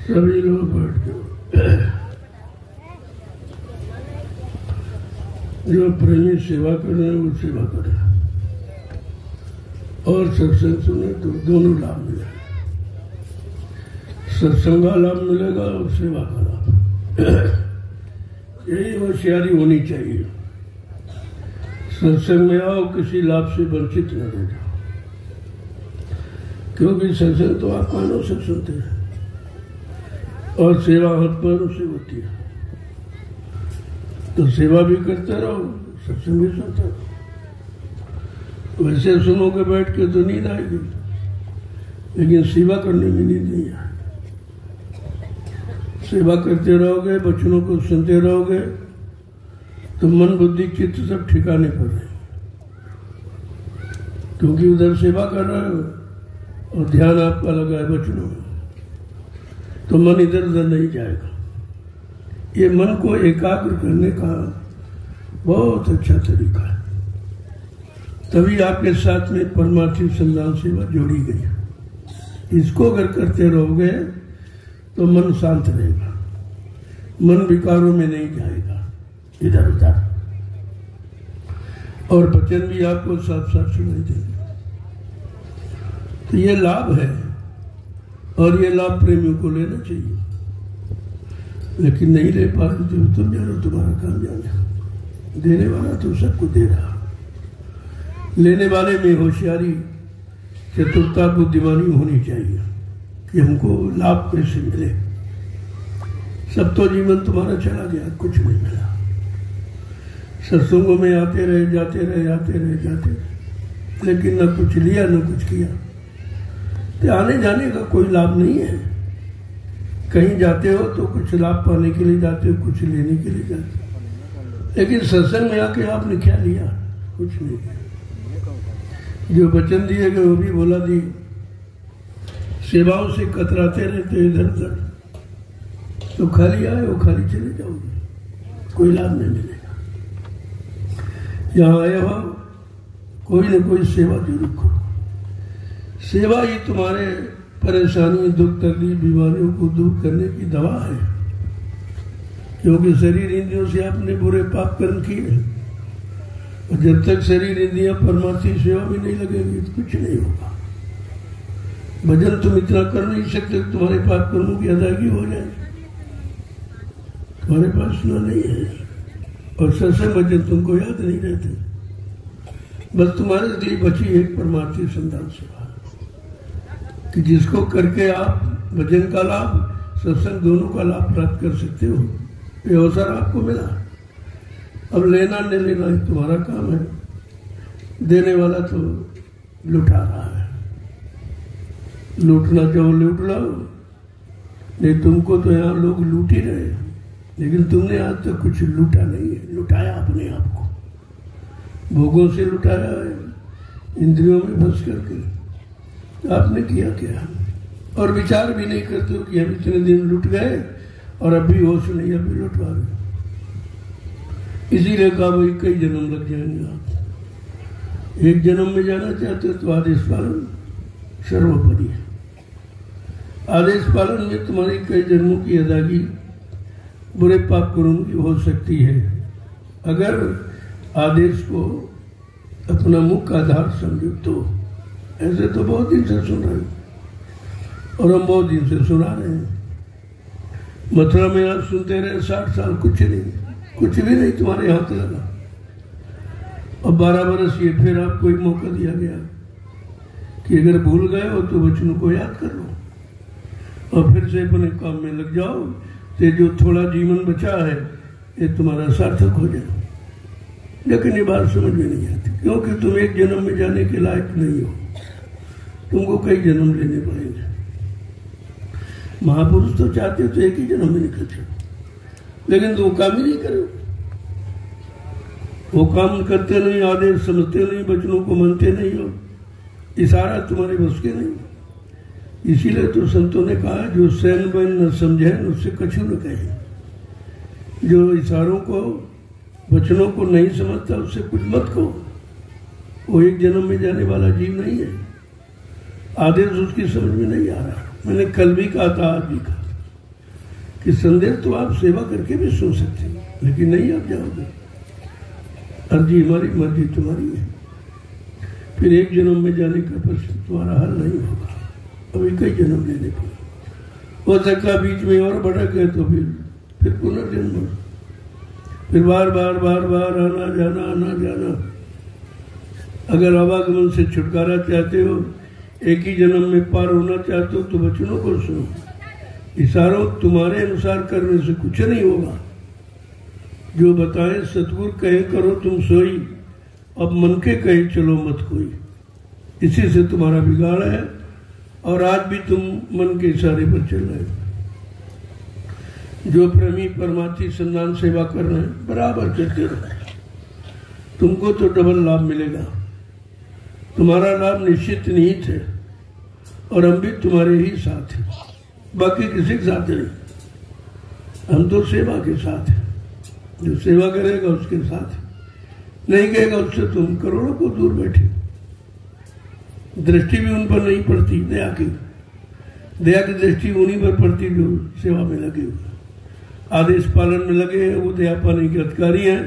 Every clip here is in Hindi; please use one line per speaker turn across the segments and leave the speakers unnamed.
सभी लोग बैठ जाओ। जो प्रेमी सेवा कर रहे हैं वो सेवा करें और सत्संग सुने तो दोनों लाभ मिले। सत्संग का लाभ मिलेगा और सेवा का लाभ। यही होशियारी होनी चाहिए। सत्संग में आओ, किसी लाभ से वंचित न रह जाओ, क्योंकि सत्संग तो आप कानों से सुनते हैं और सेवा हाथ पैरों से होती है। तो सेवा भी करते रहो, सत्संग भी सुनते रहो। वैसे सुनोगे बैठ के तो नींद आएगी, लेकिन सेवा करने में नींद नहीं आएगी। सेवा करते रहोगे, बच्चों को सुनते रहोगे, तो मन बुद्धि चित्त सब ठिकाने पर रहेंगे, क्योंकि उधर सेवा कर रहे हो और ध्यान आपका लगा है बच्चों में, तो मन इधर उधर नहीं जाएगा। ये मन को एकाग्र करने का बहुत अच्छा तरीका है। तभी आपके साथ में परमार्थी संधान सेवा जोड़ी गई है। इसको अगर करते रहोगे तो मन शांत रहेगा, मन विकारों में नहीं जाएगा इधर उधर, और वचन भी आपको साफ साफ सुनाई देंगे। तो ये लाभ है और ये लाभ प्रेमियों को लेना चाहिए, लेकिन नहीं ले पा रहे तो तुम जानो, तुम्हारा काम जाने। देने वाला तो सबको दे रहा, लेने वाले में होशियारी, चतुरता, बुद्धिमानी होनी चाहिए कि हमको लाभ कैसे मिले। सब तो जीवन तुम्हारा चला गया, कुछ नहीं मिला। सत्संगों में आते रहे, जाते रहे, आते रहे, जाते रहे, लेकिन न कुछ लिया न कुछ किया। तो आने जाने का कोई लाभ नहीं है। कहीं जाते हो तो कुछ लाभ पाने के लिए जाते हो, कुछ लेने के लिए जाते हो, लेकिन सत्संग में आके आपने क्या लिया? कुछ नहीं किया। जो वचन दिए गए वो भी बोला दी। सेवाओं से कतराते रहते इधर उधर, तो खाली आए हो खाली चले जाओगे, कोई लाभ नहीं मिलेगा। यहाँ आया हो कोई न कोई सेवा जरूर करो। सेवा ही तुम्हारे परेशानी, दुख, तकलीफ, बीमारियों को दूर करने की दवा है, क्योंकि शरीर इंद्रियों से आपने बुरे पाप कर्म किए, और जब तक शरीर इंद्रियां परमार्थी सेवा में नहीं लगेगी तो कुछ नहीं होगा। भजन तुम इतना कर नहीं सकते तुम्हारे पाप कर्मों की अदायगी हो जाए, तुम्हारे पास सुना नहीं है, और सत्संग भजन तुमको याद नहीं रहते। बस तुम्हारे लिए बची एक परमार्थी संतान सेवा कि जिसको करके आप भजन का लाभ, सत्संग दोनों का लाभ प्राप्त कर सकते हो। ये अवसर आपको मिला। अब लेना नहीं लेना ही तुम्हारा काम है। देने वाला तो लुटा रहा है। लूटना चाहो लूट लो, नहीं तुमको तो यहाँ लोग लूट ही रहे, लेकिन तुमने आज तक कुछ लूटा नहीं है। लुटाया अपने आप को, भोगों से लुटाया है, इंद्रियों में फंस करके। आपने किया क्या? और विचार भी नहीं करते हो कि हम इतने दिन लुट गए और अभी होश नहीं, अभी लुटवा रहे। इसीलिए कहा भाई कई जन्म लग जाएंगे। आप एक जन्म में जाना चाहते हो तो आदेश पालन सर्वोपरि है। आदेश पालन में तुम्हारी कई जन्मों की अदायगी बुरे पाप कर्मों की हो सकती है, अगर आदेश को अपना मुख्य आधार समझो तो। ऐसे तो बहुत दिन से सुन रहे हैं, और हम बहुत दिन से सुना रहे हैं। मथुरा में आप सुनते रहे 60 साल, कुछ नहीं, कुछ भी नहीं तुम्हारे हाथ लगा। और 12 बरस ये फिर आपको एक मौका दिया गया कि अगर भूल गए हो तो वचनों को याद कर लो और फिर से अपने काम में लग जाओ, तो जो थोड़ा जीवन बचा है ये तुम्हारा सार्थक हो जाए। लेकिन ये बात समझ में नहीं आती, क्योंकि तुम एक जन्म में जाने के लायक नहीं हो, तुमको कई जन्म लेने पड़ेंगे। महापुरुष तो चाहते तो एक ही जन्म में निकल जाओ, लेकिन तुम काम ही नहीं करो। वो काम करते नहीं, आदेश समझते नहीं, वचनों को मानते नहीं हो, इशारा तुम्हारे बस के नहीं। इसीलिए तो संतों ने कहा जो सैन बन न समझे उससे कछु न कहे। जो इशारों को, वचनों को नहीं समझता उससे कुछ मत कहो। वो एक जन्म में जाने वाला जीव नहीं है। आदेश उसकी समझ में नहीं आ रहा। मैंने कल भी कहा था, आज भी कहा, कि संदेश तो आप सेवा करके भी सुन सकते हैं, लेकिन नहीं आप जाओगे। अर्जी हमारी, मर्जी तुम्हारी है। फिर एक जन्म में जाने का प्रश्न तुम्हारा हल नहीं होगा, अभी कई जन्म लेने को हो सकता, बीच में और भटक गए तो फिर पुनर्जन्म, फिर बार बार बार बार आना जाना। अगर आवागमन से छुटकारा चाहते हो, एक ही जन्म में पार होना चाहते हो, तो वचनों को सुनो। इशारों तुम्हारे अनुसार करने से कुछ नहीं होगा। जो बताए सतगुरु कहे करो तुम सोई, अब मन के कहे चलो मत कोई। इसी से तुम्हारा बिगाड़ है, और आज भी तुम मन के इशारे पर चल रहे हो। जो प्रेमी परमार्थी संधान सेवा कर रहे हैं, बराबर चलते रहो, तुमको तो डबल लाभ मिलेगा। तुम्हारा लाभ निश्चित निहित है, और हम भी तुम्हारे ही साथ हैं, बाकी किसी के साथ नहीं। हम तो सेवा के साथ हैं, जो सेवा करेगा उसके साथ है, नहीं कहेगा उससे तुम करोड़ों को दूर बैठे। दृष्टि भी उन पर नहीं पड़ती, दया की दृष्टि उन्हीं पर पड़ती जो सेवा में लगे हुए, आदेश पालन में लगे हैं, वो दया पाने के अधिकारी हैं।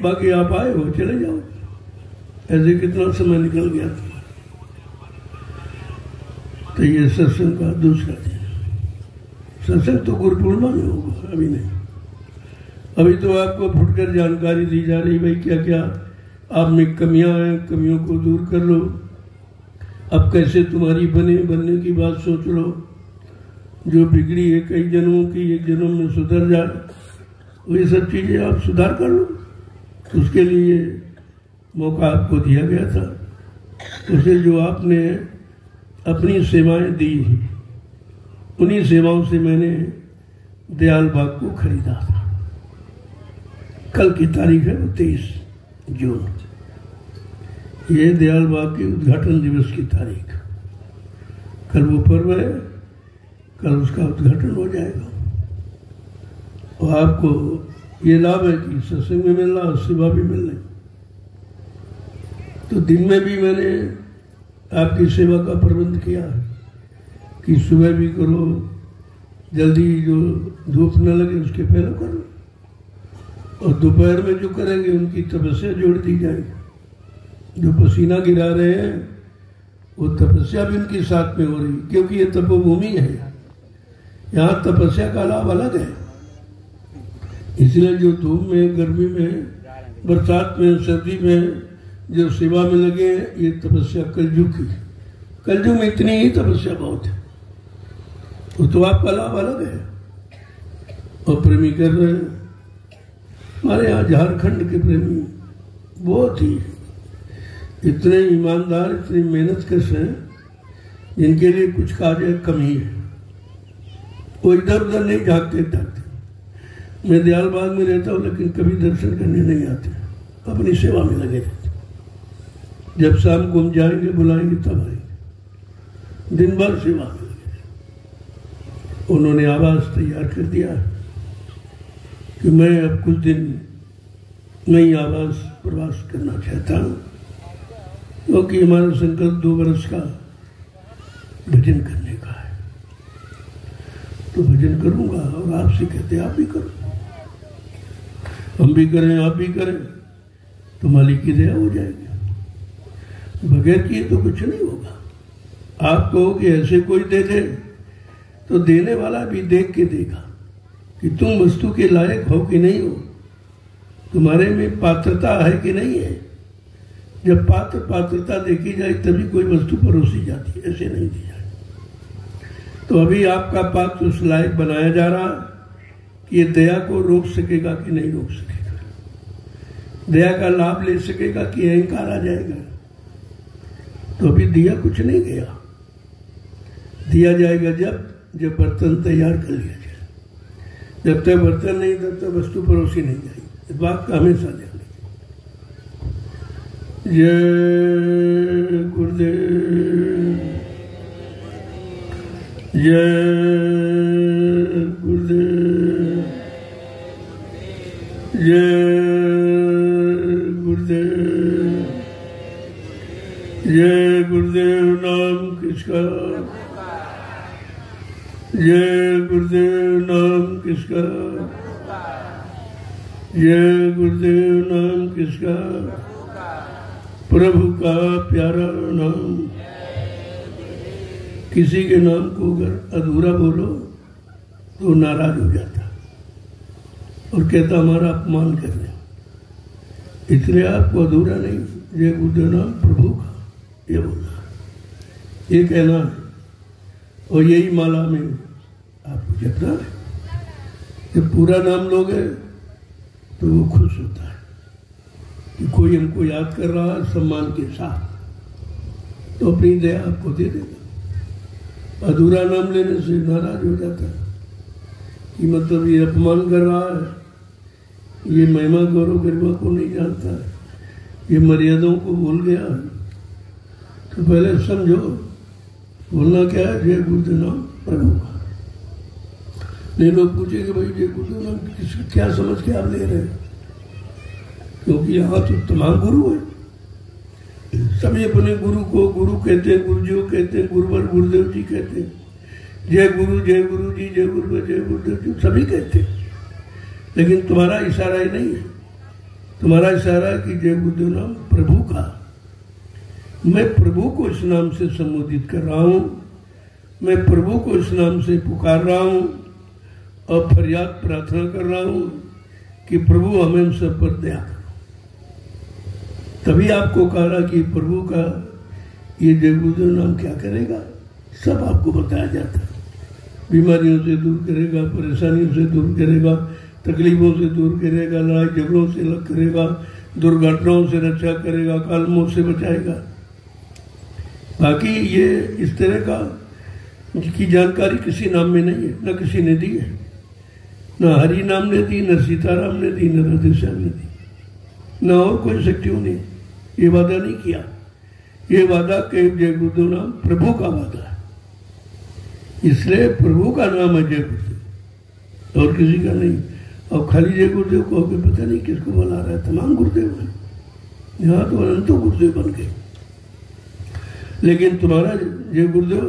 बाकी आप आए हो, चले जाओ। ऐसे कितना समय निकल गया तुम्हारा। तो ये सत्संग का दूसरा दिन, सत्संग तो गुरु पूर्णिमा में होगा, अभी नहीं। अभी तो आपको फुटकर जानकारी दी जा रही, भाई क्या क्या आप में कमियां हैं, कमियों को दूर कर लो। अब कैसे तुम्हारी बनने की बात सोच लो। जो बिगड़ी है कई जन्मों की, एक जन्म में सुधर जाए, वही सब चीजें आप सुधार कर लो। उसके लिए मौका आपको दिया गया था। उसे जो आपने अपनी सेवाएं दी, उन्हीं सेवाओं से मैंने दयाल बाग को खरीदा था। कल की तारीख है 23 जून, ये दयाल बाग के उद्घाटन दिवस की तारीख। कल वो पर्व है, कल उसका उद्घाटन हो जाएगा। और आपको ये लाभ है कि सत्संग में मिल रहा और सेवा भी मिल रही। तो दिन में भी मैंने आपकी सेवा का प्रबंध किया है कि सुबह भी करो, जल्दी जो धूप न लगे उसके पहले करो, और दोपहर में जो करेंगे उनकी तपस्या जोड़ दी जाएगी। जो पसीना गिरा रहे हैं वो तपस्या भी उनके साथ में हो रही, क्योंकि ये तपोभूमि है। यहाँ तपस्या का लाभ अलग है। इसलिए जो धूप में, गर्मी में, बरसात में, सर्दी में जो सेवा में लगे, ये तपस्या कलयुग की। कलयुग में इतनी ही तपस्या बहुत है, तो आपका लाभ अलग है। और प्रेमी कर रहे हैं हमारे यहाँ झारखंड के प्रेमी, बहुत ही इतने ईमानदार, इतनी मेहनत कश हैं, जिनके लिए कुछ कार्य कम ही है। वो इधर उधर नहीं झाँकते टाकते। मैं दयाल बाग में रहता हूँ, लेकिन कभी दर्शन करने नहीं आते, अपनी सेवा में लगे रहते। जब शाम को हम जाएंगे, बुलाएंगे तब आएंगे, दिन भर सेवा में लगे। उन्होंने आवास तैयार कर दिया कि मैं अब कुछ दिन नई आवास प्रवास करना चाहता हूँ, क्योंकि हमारा संकल्प 2 वर्ष का भजन करने का है। तो भजन करूंगा, और आपसे कहते आप भी करो, हम भी करें, आप भी करें, तो मालिक की दया हो जाएगी। बगैर किए तो कुछ नहीं होगा। आप कहो कि ऐसे कोई दे दे, तो देने वाला भी देख के देगा कि तुम वस्तु के लायक हो कि नहीं हो, तुम्हारे में पात्रता है कि नहीं है। जब पात्रता देखी जाए तभी कोई वस्तु परोसी जाती है, ऐसे नहीं दी जाए। तो अभी आपका पात्र उस लायक बनाया जा रहा कि ये दया को रोक सकेगा कि नहीं रोक सकेगा, दया का लाभ ले सकेगा कि अहंकार आ जाएगा। तो अभी दिया कुछ नहीं गया, दिया जाएगा जब बर्तन तैयार कर लिया जाए। जब तक बर्तन नहीं, तब तक वस्तु परोसी नहीं जाएगी। इस बात का हमेशा ध्यान रखें। जय गुरुदेव, जय गुरुदेव, जय गुरुदेव, जय गुरुदेव। नाम किसका, जय गुरुदेव। नाम किसका? जय गुरुदेव नाम किसका? प्रभु का प्यारा नाम। किसी के नाम को अगर अधूरा बोलो तो नाराज हो जाता और कहता हमारा अपमान कर रहे, इसलिए आपको अधूरा नहीं, जय गुरुदेव नाम प्रभु का ये बोलना, ये कहना है। और यही माला में आपको जपना है। जब पूरा नाम लोगे तो वो खुश होता है कि कोई हमको याद कर रहा है सम्मान के साथ, तो अपनी दया आपको दे देगा। अधूरा नाम लेने से नाराज हो जाता है कि मतलब ये अपमान कर रहा है, ये महिमा गौरव गरिमा को नहीं जानता है, ये मर्यादाओं को भूल गया है। तो पहले समझो बोलना क्या है, जय गुरुदेव नाम प्रभु का। नहीं लोग पूछेंगे भाई जय गुरुदेव नाम क्या समझ के आप ले रहे हैं, क्योंकि यहाँ तो तमाम गुरु है, सभी अपने गुरु को गुरु कहते हैं, गुरुजी कहते हैं, गुरुवर गुरुदेव जी कहते हैं, जय गुरु जी, जय गुरुदेव जी सभी कहते हैं। लेकिन तुम्हारा इशारा ही नहीं है, तुम्हारा इशारा है कि जय गुरुदेव नाम प्रभु का। मैं प्रभु को इस नाम से संबोधित कर रहा हूं, मैं प्रभु को इस नाम से पुकार रहा हूं और फरियाद प्रार्थना कर रहा हूं कि प्रभु हमें हम सब पर दया करो। तभी आपको कह रहा कि प्रभु का ये जय गुरुदेव नाम क्या करेगा, सब आपको बताया जाता है। बीमारियों से दूर करेगा, परेशानियों से दूर करेगा, तकलीफों से दूर करेगा, लड़ाई झगड़ों से अलग करेगा, दुर्घटनाओं से रक्षा करेगा, काल मौत से बचाएगा। बाकी ये इस तरह का की जानकारी किसी नाम में नहीं है, न किसी ने दी है, न हरि नाम ने दी, न सीताराम ने दी, न राधेश्याम ने दी, न और कोई शक्तियों ने ये वादा नहीं किया। ये वादा के जय गुरुदेव नाम प्रभु का वादा है, इसलिए प्रभु का नाम है जय गुरुदेव और किसी का नहीं। और खाली जय गुरुदेव को पता नहीं किसको बुला रहा है, तमाम गुरुदेव है, यहाँ तो अनंतों गुरुदेव बन गए। लेकिन तुम्हारा जय गुरुदेव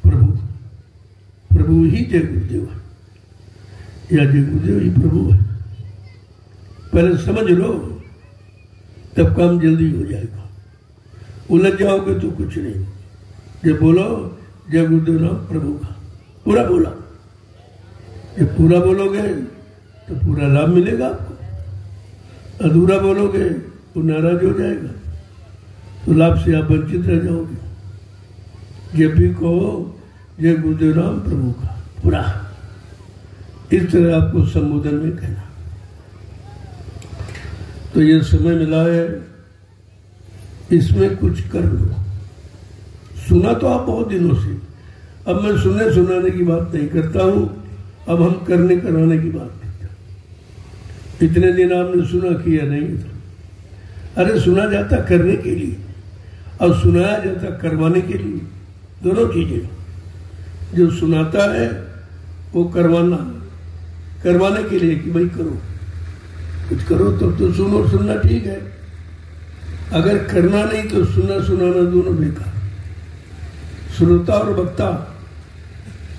प्रभु, प्रभु ही जय गुरुदेव है या जय गुरुदेव ही प्रभु है। पहले समझ लो, तब काम जल्दी हो जाएगा। उलझ जाओगे तो कुछ नहीं। जब बोलो जय गुरुदेव नाम प्रभु का, पूरा बोला, जब पूरा बोलोगे तो पूरा लाभ मिलेगा आपको। अधूरा बोलोगे तो नाराज हो जाएगा, तो लाभ से आप वंचित रह जाओगे। जब भी कहो जय गुरुदेव नाम प्रभु का, पूरा इस तरह आपको संबोधन में कहना। तो ये समय मिला है, इसमें कुछ कर लो। सुना तो आप बहुत दिनों से, अब मैं सुनने सुनाने की बात नहीं करता हूं, अब हम करने कराने की बात करते हैं। इतने दिन आपने सुना, किया नहीं था। अरे सुना जाता करने के लिए और सुनाया जाता करवाने के लिए, दोनों चीजें। जो सुनाता है वो करवाने के लिए कि भाई करो, कुछ करो तब तो सुनो। सुनना ठीक है, अगर करना नहीं तो सुनना सुनाना दोनों बेकार। श्रोता और वक्ता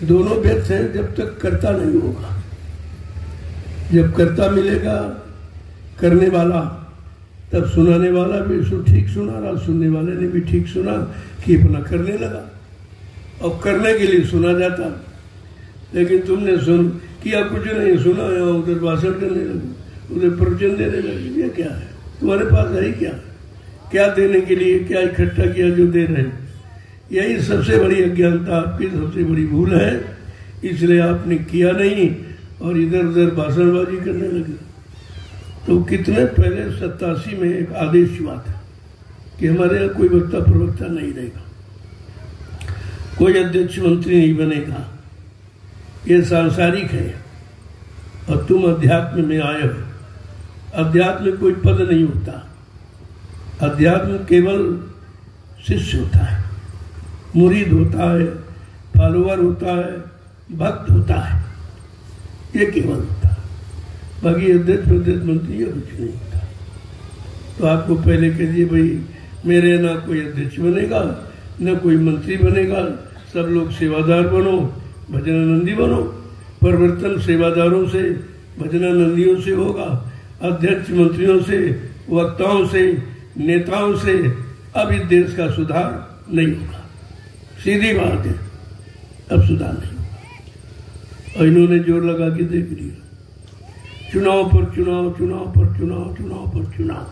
दोनों व्यर्थ हैं जब तक कर्ता नहीं होगा। जब कर्ता मिलेगा, करने वाला, तब सुनाने वाला भी ठीक सुना रहा, सुनने वाले ने भी ठीक सुना कि अपना करने लगा। और करने के लिए सुना जाता, लेकिन तुमने सुन किया कुछ नहीं, सुना या उधर भाषण करने लगे, उधर प्रवचन देने लगे। ये क्या है, तुम्हारे पास है क्या? क्या देने के लिए, क्या इकट्ठा किया जो दे रहे हैं? यही सबसे बड़ी अज्ञानता, आपकी सबसे बड़ी भूल है। इसलिए आपने किया नहीं और इधर उधर भाषणबाजी करने लगे। तो कितने पहले 87 में एक आदेश हुआ था कि हमारे यहाँ कोई वक्ता प्रवक्ता नहीं रहेगा, कोई अध्यक्ष मंत्री नहीं बनेगा, ये सांसारिक है और तुम अध्यात्म में आए हो। अध्यात्म में कोई पद नहीं होता, अध्यात्म केवल शिष्य होता है, मुरीद होता है, फॉलोअर होता है, भक्त होता है, ये केवल होता है। बाकी अध्यक्ष प्रदेश मंत्री ये कुछ नहीं होता। तो आपको पहले कह दिए भाई मेरे ना कोई अध्यक्ष बनेगा, न कोई मंत्री बनेगा, सब लोग सेवादार बनो, भजनानंदी बनो, परिवर्तन सेवादारों से, भजनानंदियों से होगा, अध्यक्ष मंत्रियों से, वक्ताओं से, नेताओं से अब इस देश का सुधार नहीं होगा। सीधी बात है, अब सुधार नहीं होगा। और इन्होंने जोर लगा के देख लिया, चुनाव पर चुनाव, चुनाव पर चुनाव, चुनाव पर चुनाव,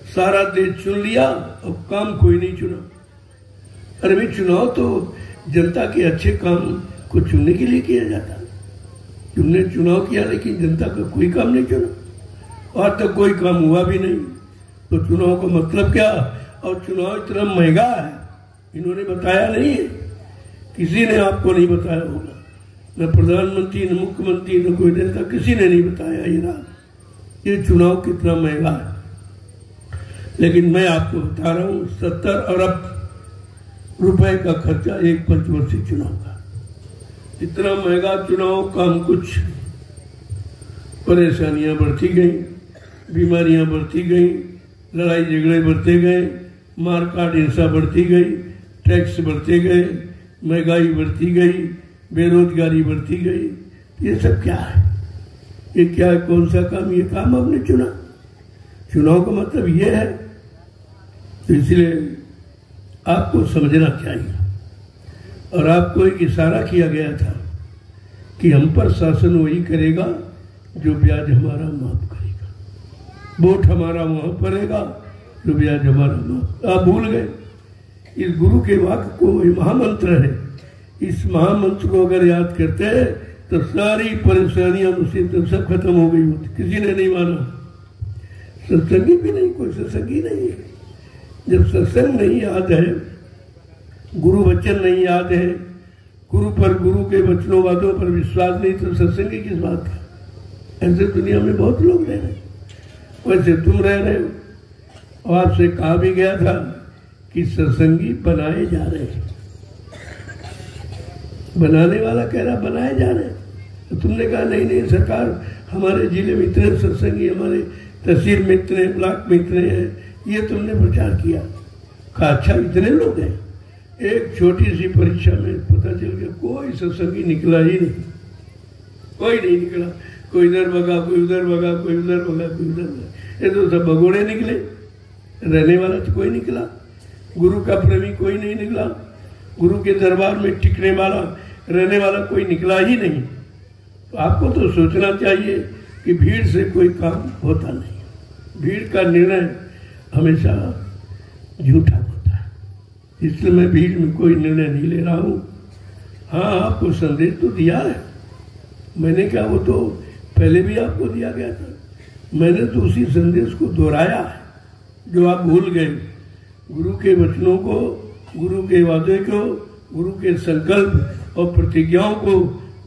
सारा देश चुन लिया और काम कोई नहीं चुना। अरे भाई, चुनाव तो जनता के अच्छे काम को चुनने के लिए किया जाता है। तुमने चुनाव किया लेकिन जनता का कोई काम नहीं चुना, आज तक कोई काम हुआ भी नहीं। तो चुनाव का मतलब क्या? और चुनाव इतना महंगा है, इन्होंने बताया नहीं है, किसी ने आपको नहीं बताया होगा, न प्रधानमंत्री, न मुख्यमंत्री, न कोई नेता, किसी ने नहीं बताया ये चुनाव कितना महंगा है। लेकिन मैं आपको बता रहा हूं, 70 अरब रुपए का खर्चा एक पंचवर्षीय चुनाव का। इतना महंगा चुनाव का हम कुछ, परेशानियां बढ़ती गई, बीमारियां बढ़ती गई, लड़ाई झगड़े बढ़ते गए, मारकाट हिंसा बढ़ती गई, टैक्स बढ़ते गए, महंगाई बढ़ती गई, बेरोजगारी बढ़ती गई। ये सब क्या है? ये क्या है? कौन सा काम? ये काम आपने चुना। चुनाव का मतलब ये है। तो इसलिए आपको समझना चाहिए। और आपको एक इशारा किया गया था कि हम पर शासन वही करेगा जो ब्याज हमारा माफ करेगा, वोट हमारा वहां पड़ेगा जो ब्याज हमारा माफ। आप भूल गए इस गुरु के वाक्य को, ये महामंत्र है। इस महामंत्र को अगर याद करते हैं तो सारी परेशानियां, मुसीबतें सब खत्म हो गई होती। किसी ने नहीं माना, सत्संगी भी नहीं, कोई सत्संगी नहीं है। जब सत्संग नहीं याद है, गुरु वचन नहीं याद है, गुरु के वचनों बातों पर विश्वास नहीं, तो सत्संगी किस बात का? ऐसे दुनिया में बहुत लोग रह रहे, वैसे तुम रह रहे हो। और आपसे कहा भी गया था कि सत्संगी बनाए जा रहे हैं। बनाने वाला कह रहा बनाए जा रहे हैं, तो तुमने कहा नहीं नहीं सरकार, हमारे जिले में इतने सत्संगी, हमारे तहसील में इतने, ब्लॉक में इतने हैं, ये तुमने प्रचार किया। कहा अच्छा, इतने लोग हैं। एक छोटी सी परीक्षा में पता चल गया कोई सत्संगी निकला ही नहीं, कोई नहीं निकला। कोई इधर भगा, कोई उधर भगा, कोई उधर भगा, कोई उधर भगा। ये तो सब भगोड़े निकले। रहने वाला तो कोई निकला, गुरु का प्रेमी कोई नहीं निकला, गुरु के दरबार में टिकने वाला, रहने वाला कोई निकला ही नहीं। तो आपको तो सोचना चाहिए कि भीड़ से कोई काम होता नहीं। भीड़ का निर्णय हमेशा झूठा होता है, इसलिए मैं भीड़ में कोई निर्णय नहीं ले रहा हूँ। हाँ, आपको संदेश तो दिया है, मैंने क्या, वो तो पहले भी आपको दिया गया था। मैंने तो उसी संदेश को दोहराया है जो आप भूल गए। गुरु के वचनों को, गुरु के वादे को, गुरु के संकल्प और प्रतिज्ञाओं को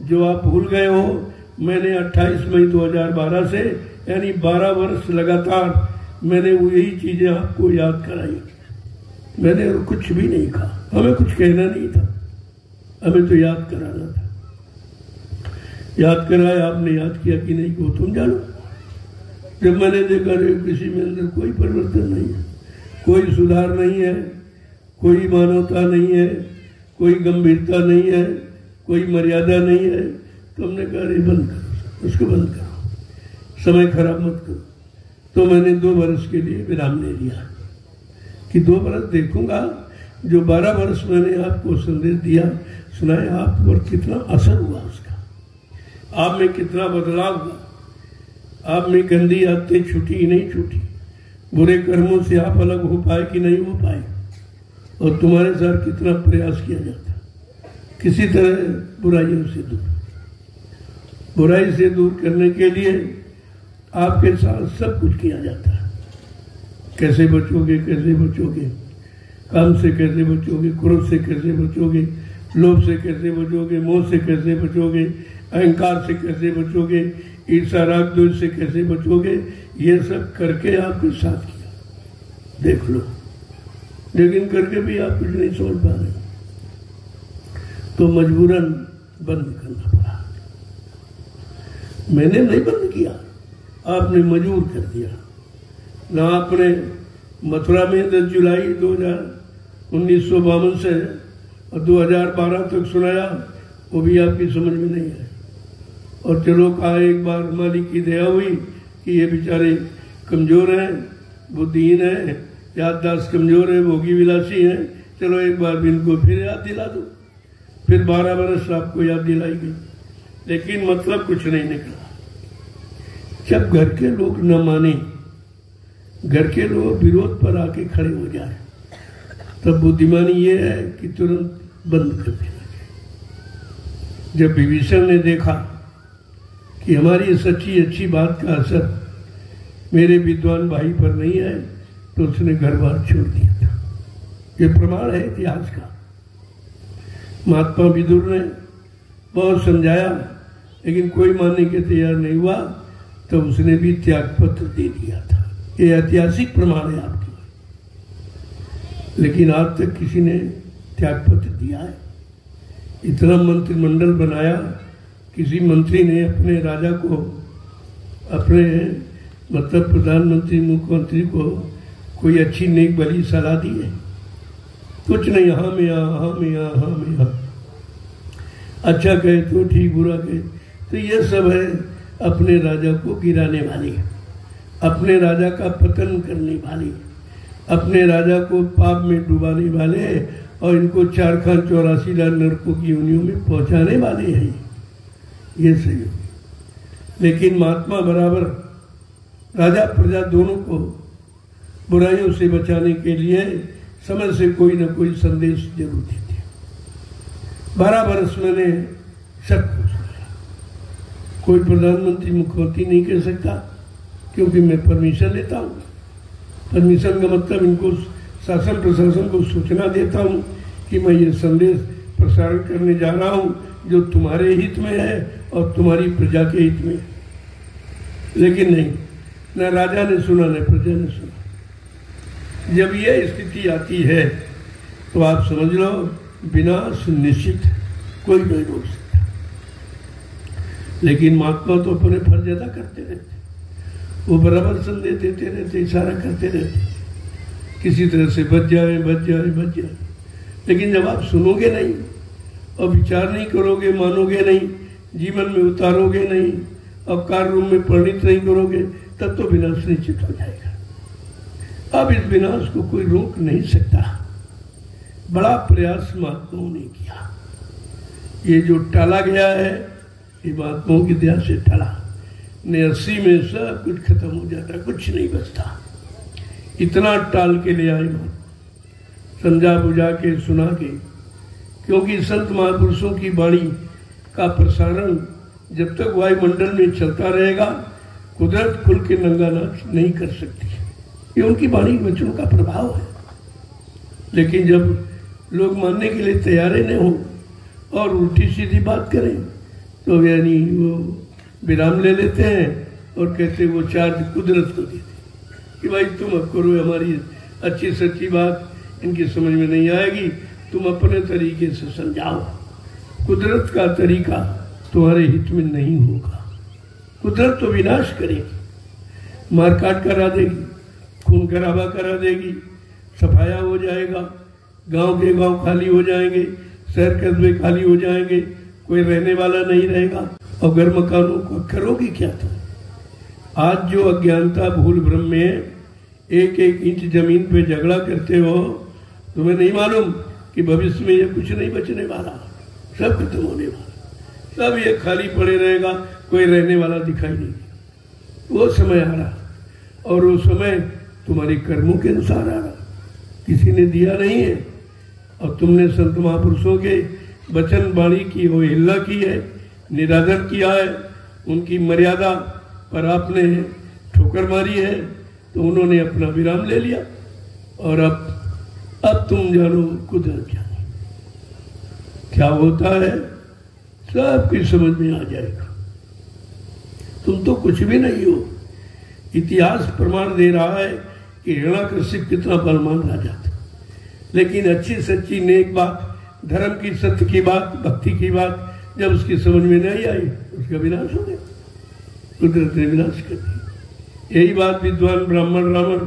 जो आप भूल गए हो, मैंने 28 मई 2012 से, यानी 12 वर्ष लगातार मैंने वो यही चीजें आपको याद कराई। मैंने और कुछ भी नहीं कहा, हमें कुछ कहना नहीं था, हमें तो याद कराना था। याद कराया, आपने याद किया कि नहीं को तुम जानो। जब मैंने देखा किसी में अंदर कोई परिवर्तन नहीं है, कोई सुधार नहीं है, कोई मानवता नहीं है, कोई गंभीरता नहीं है, कोई मर्यादा नहीं है, तो हमने कहा अरे बंद करो, उसको बंद करो, समय खराब मत करो। तो मैंने 2 वर्ष के लिए विराम ले लिया कि 2 वर्ष देखूंगा जो 12 वर्ष मैंने आपको संदेश दिया, सुनाया, आप पर कितना असर हुआ उसका, आप में कितना बदलाव हुआ, आप में गंदी आदतें छूटी नहीं छूटी, बुरे कर्मों से आप अलग हो पाए कि नहीं हो पाए, और तुम्हारे साथ कितना प्रयास किया जाता किसी तरह बुराइयों से दूर। बुराई से दूर करने के लिए आपके साथ सब कुछ किया जाता है। कैसे बचोगे, कैसे बचोगे, काम से कैसे बचोगे, क्रोध से कैसे बचोगे, लोभ से कैसे बचोगे, मोह से कैसे बचोगे, अहंकार से कैसे बचोगे, ईर्ष्या राग द्वेष से कैसे बचोगे, ये सब करके आपके साथ किया। देख लो, लेकिन करके भी आप कुछ नहीं समझ पा रहे, तो मजबूरन बंद करना पड़ा। मैंने नहीं बंद किया, आपने मजबूर कर दिया ना। आपने मथुरा में 10 जुलाई 1952 से और 2012 तक सुनाया, वो भी आपकी समझ में नहीं आया। और चलो कहा एक बार मालिक की दया हुई कि ये बेचारे कमजोर हैं, बुद्धिहीन है, याददाश्त कमजोर है, भोगी विलासी है, चलो एक बार इनको फिर याद दिला दो। फिर 12 वर्ष आपको याद दिलाई गई, लेकिन मतलब कुछ नहीं निकला। जब घर के लोग न माने, घर के लोग विरोध पर आके खड़े हो जाए, तब बुद्धिमानी ये है कि तुरंत बंद कर देना चाहिए। जब विभीषण ने देखा कि हमारी सच्ची अच्छी बात का असर मेरे विद्वान भाई पर नहीं है, तो उसने घर बार छोड़ दिया था। ये प्रमाण है इतिहास का। महात्मा विदुर ने बहुत समझाया, लेकिन कोई मानने के तैयार नहीं हुआ, तो उसने भी त्याग पत्र दे दिया था। ये ऐतिहासिक प्रमाण है आपके। लेकिन आज तक किसी ने त्याग पत्र दिया है? इतना मंत्रिमंडल बनाया, किसी मंत्री ने अपने राजा को, अपने मतलब प्रधानमंत्री मुख्यमंत्री को कोई अच्छी नेक भली सलाह दी है? कुछ नहीं, हाँ में हाँ में हाँ, अच्छा कहे तो ठीक, बुरा कहे तो ये सब है अपने राजा को गिराने वाली, अपने राजा का पतन करने वाली, अपने राजा को पाप में डुबाने वाले और इनको 4 खान 84 लाख नरकों की योनियों में पहुंचाने वाले हैं। ये सही हो। लेकिन महात्मा बराबर राजा प्रजा दोनों को बुराइयों से बचाने के लिए समय से कोई न कोई संदेश जरूर देते। 12 वर्ष मैंने सब कुछ सुना। कोई प्रधानमंत्री मुख्यमंत्री नहीं कह सकता, क्योंकि मैं परमिशन लेता हूँ। परमिशन का मतलब इनको शासन प्रशासन को सूचना देता हूँ कि मैं ये संदेश प्रसारण करने जा रहा हूँ जो तुम्हारे हित में है और तुम्हारी प्रजा के हित में। लेकिन नहीं, न राजा ने सुना न प्रजा ने सुना। जब ये स्थिति आती है तो आप समझ लो विनाश निश्चित, कोई नहीं रोक सकता। लेकिन महात्मा तो अपने फर्ज अदा करते रहते, वो बराबर संदेश देते रहते, इशारा करते रहते, किसी तरह से बच जाए बच जाए बच जाए। लेकिन जब आप सुनोगे नहीं और विचार नहीं करोगे, मानोगे नहीं, जीवन में उतारोगे नहीं, अब कार्य रूप में परिणित नहीं करोगे, तब तो विनाश निश्चित हो जाएगा। अब इस विनाश को कोई रोक नहीं सकता। बड़ा प्रयास महात्माओं ने किया। ये जो टाला गया है, ये महात्माओं की दया से टला। 80 में सब कुछ खत्म हो जाता, कुछ नहीं बचता। इतना टाल के ले आए, समझा बुझा के सुना के, क्योंकि संत महापुरुषों की वाणी का प्रसारण जब तक वायुमंडल में चलता रहेगा, कुदरत खुल के नंगा नाच नहीं कर सकती। ये उनकी वाणी वचनों का प्रभाव है। लेकिन जब लोग मानने के लिए तैयार नहीं हो और उल्टी सीधी बात करें, तो यानी वो विराम ले लेते हैं और कहते वो चार्ज कुदरत को देते कि भाई तुम अब करो, हमारी अच्छी सच्ची बात इनकी समझ में नहीं आएगी, तुम अपने तरीके से समझाओ। कुदरत का तरीका तुम्हारे हित में नहीं होगा। कुदरत तो विनाश करेगी, मारकाट करा देगी, खून खराबा करा देगी, सफाया हो जाएगा, गांव के गांव खाली हो जाएंगे, शहर कस्बे खाली हो जाएंगे, कोई रहने वाला नहीं रहेगा। और घर मकानों को करोगे क्या तुम? आज जो अज्ञानता भूल भ्रम में 1-1 इंच जमीन पे झगड़ा करते हो, तुम्हें नहीं मालूम कि भविष्य में ये कुछ नहीं बचने वाला, सब खत्म होने वाला, सब ये खाली पड़े रहेगा, कोई रहने वाला दिखाई नहीं। वो समय आ रहा, और वो समय तुम्हारे कर्मों के अनुसार आ रहा। किसी ने दिया नहीं है और तुमने संत महापुरुषों के वचन वाणी की अवहेलना की है, निरादर किया है, उनकी मर्यादा पर आपने ठोकर मारी है, तो उन्होंने अपना विराम ले लिया। और अब तुम जानो कुदरत जाने क्या होता है, सब कुछ समझ में आ जाएगा। तुम तो कुछ भी नहीं हो। इतिहास प्रमाण दे रहा है कि हिरण्याकशिप कितना बलवान राजा था, लेकिन अच्छी सच्ची नेक बात, धर्म की, सत्य की बात, भक्ति की बात जब उसकी समझ में नहीं आई, उसका विनाश हो गया। कुदरत ने विनाश कर दिया। यही बात विद्वान ब्राह्मण रावण,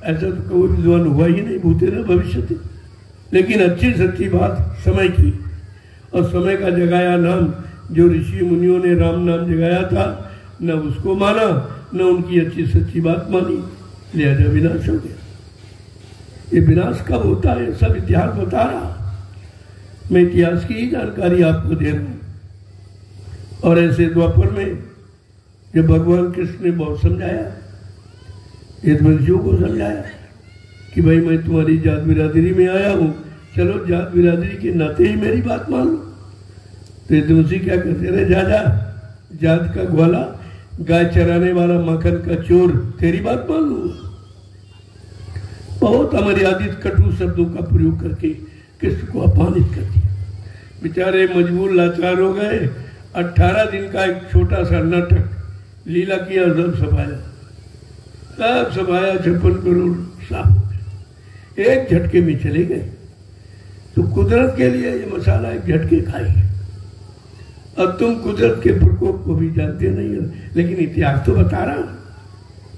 ऐसा तो कोई विद्वान हुआ ही नहीं, भूते न भविष्य थे। लेकिन अच्छी सच्ची बात समय की, और समय का जगाया नाम जो ऋषि मुनियों ने राम नाम जगाया था न उसको माना, न उनकी अच्छी सच्ची बात मानी, लिहाजा विनाश हो गया। ये विनाश कब होता है सब इतिहास बता रहा। मैं इतिहास की ही जानकारी आपको दे रहा हूं। और ऐसे द्वापर में जब भगवान कृष्ण ने बहुत समझाया, यदुवंशियों को समझाया कि भाई मैं तुम्हारी जात बिरादरी में आया हूं, चलो जात बिरादरी के नाते ही मेरी बात मान लो। तो यदुवंशी क्या कहते रहे, जा जात का ग्वाला, गाय चराने वाला, मक्खन का चोर, तेरी बात मान लूंगा। बहुत अमर्यादित कटु शब्दों का प्रयोग करके कृष्ण को अपमानित कर दिया। बेचारे मजबूर लाचार हो गए। 18 दिन का एक छोटा सा नाटक लीला किया, सब सभाया 56 करोड़ साफ हो गए, एक झटके में चले गए। तो कुदरत के लिए ये मसाला एक झटके खाई। अब तुम कुदरत के प्रकोप को भी जानते नहीं हो, लेकिन इतिहास तो बता रहा हूं।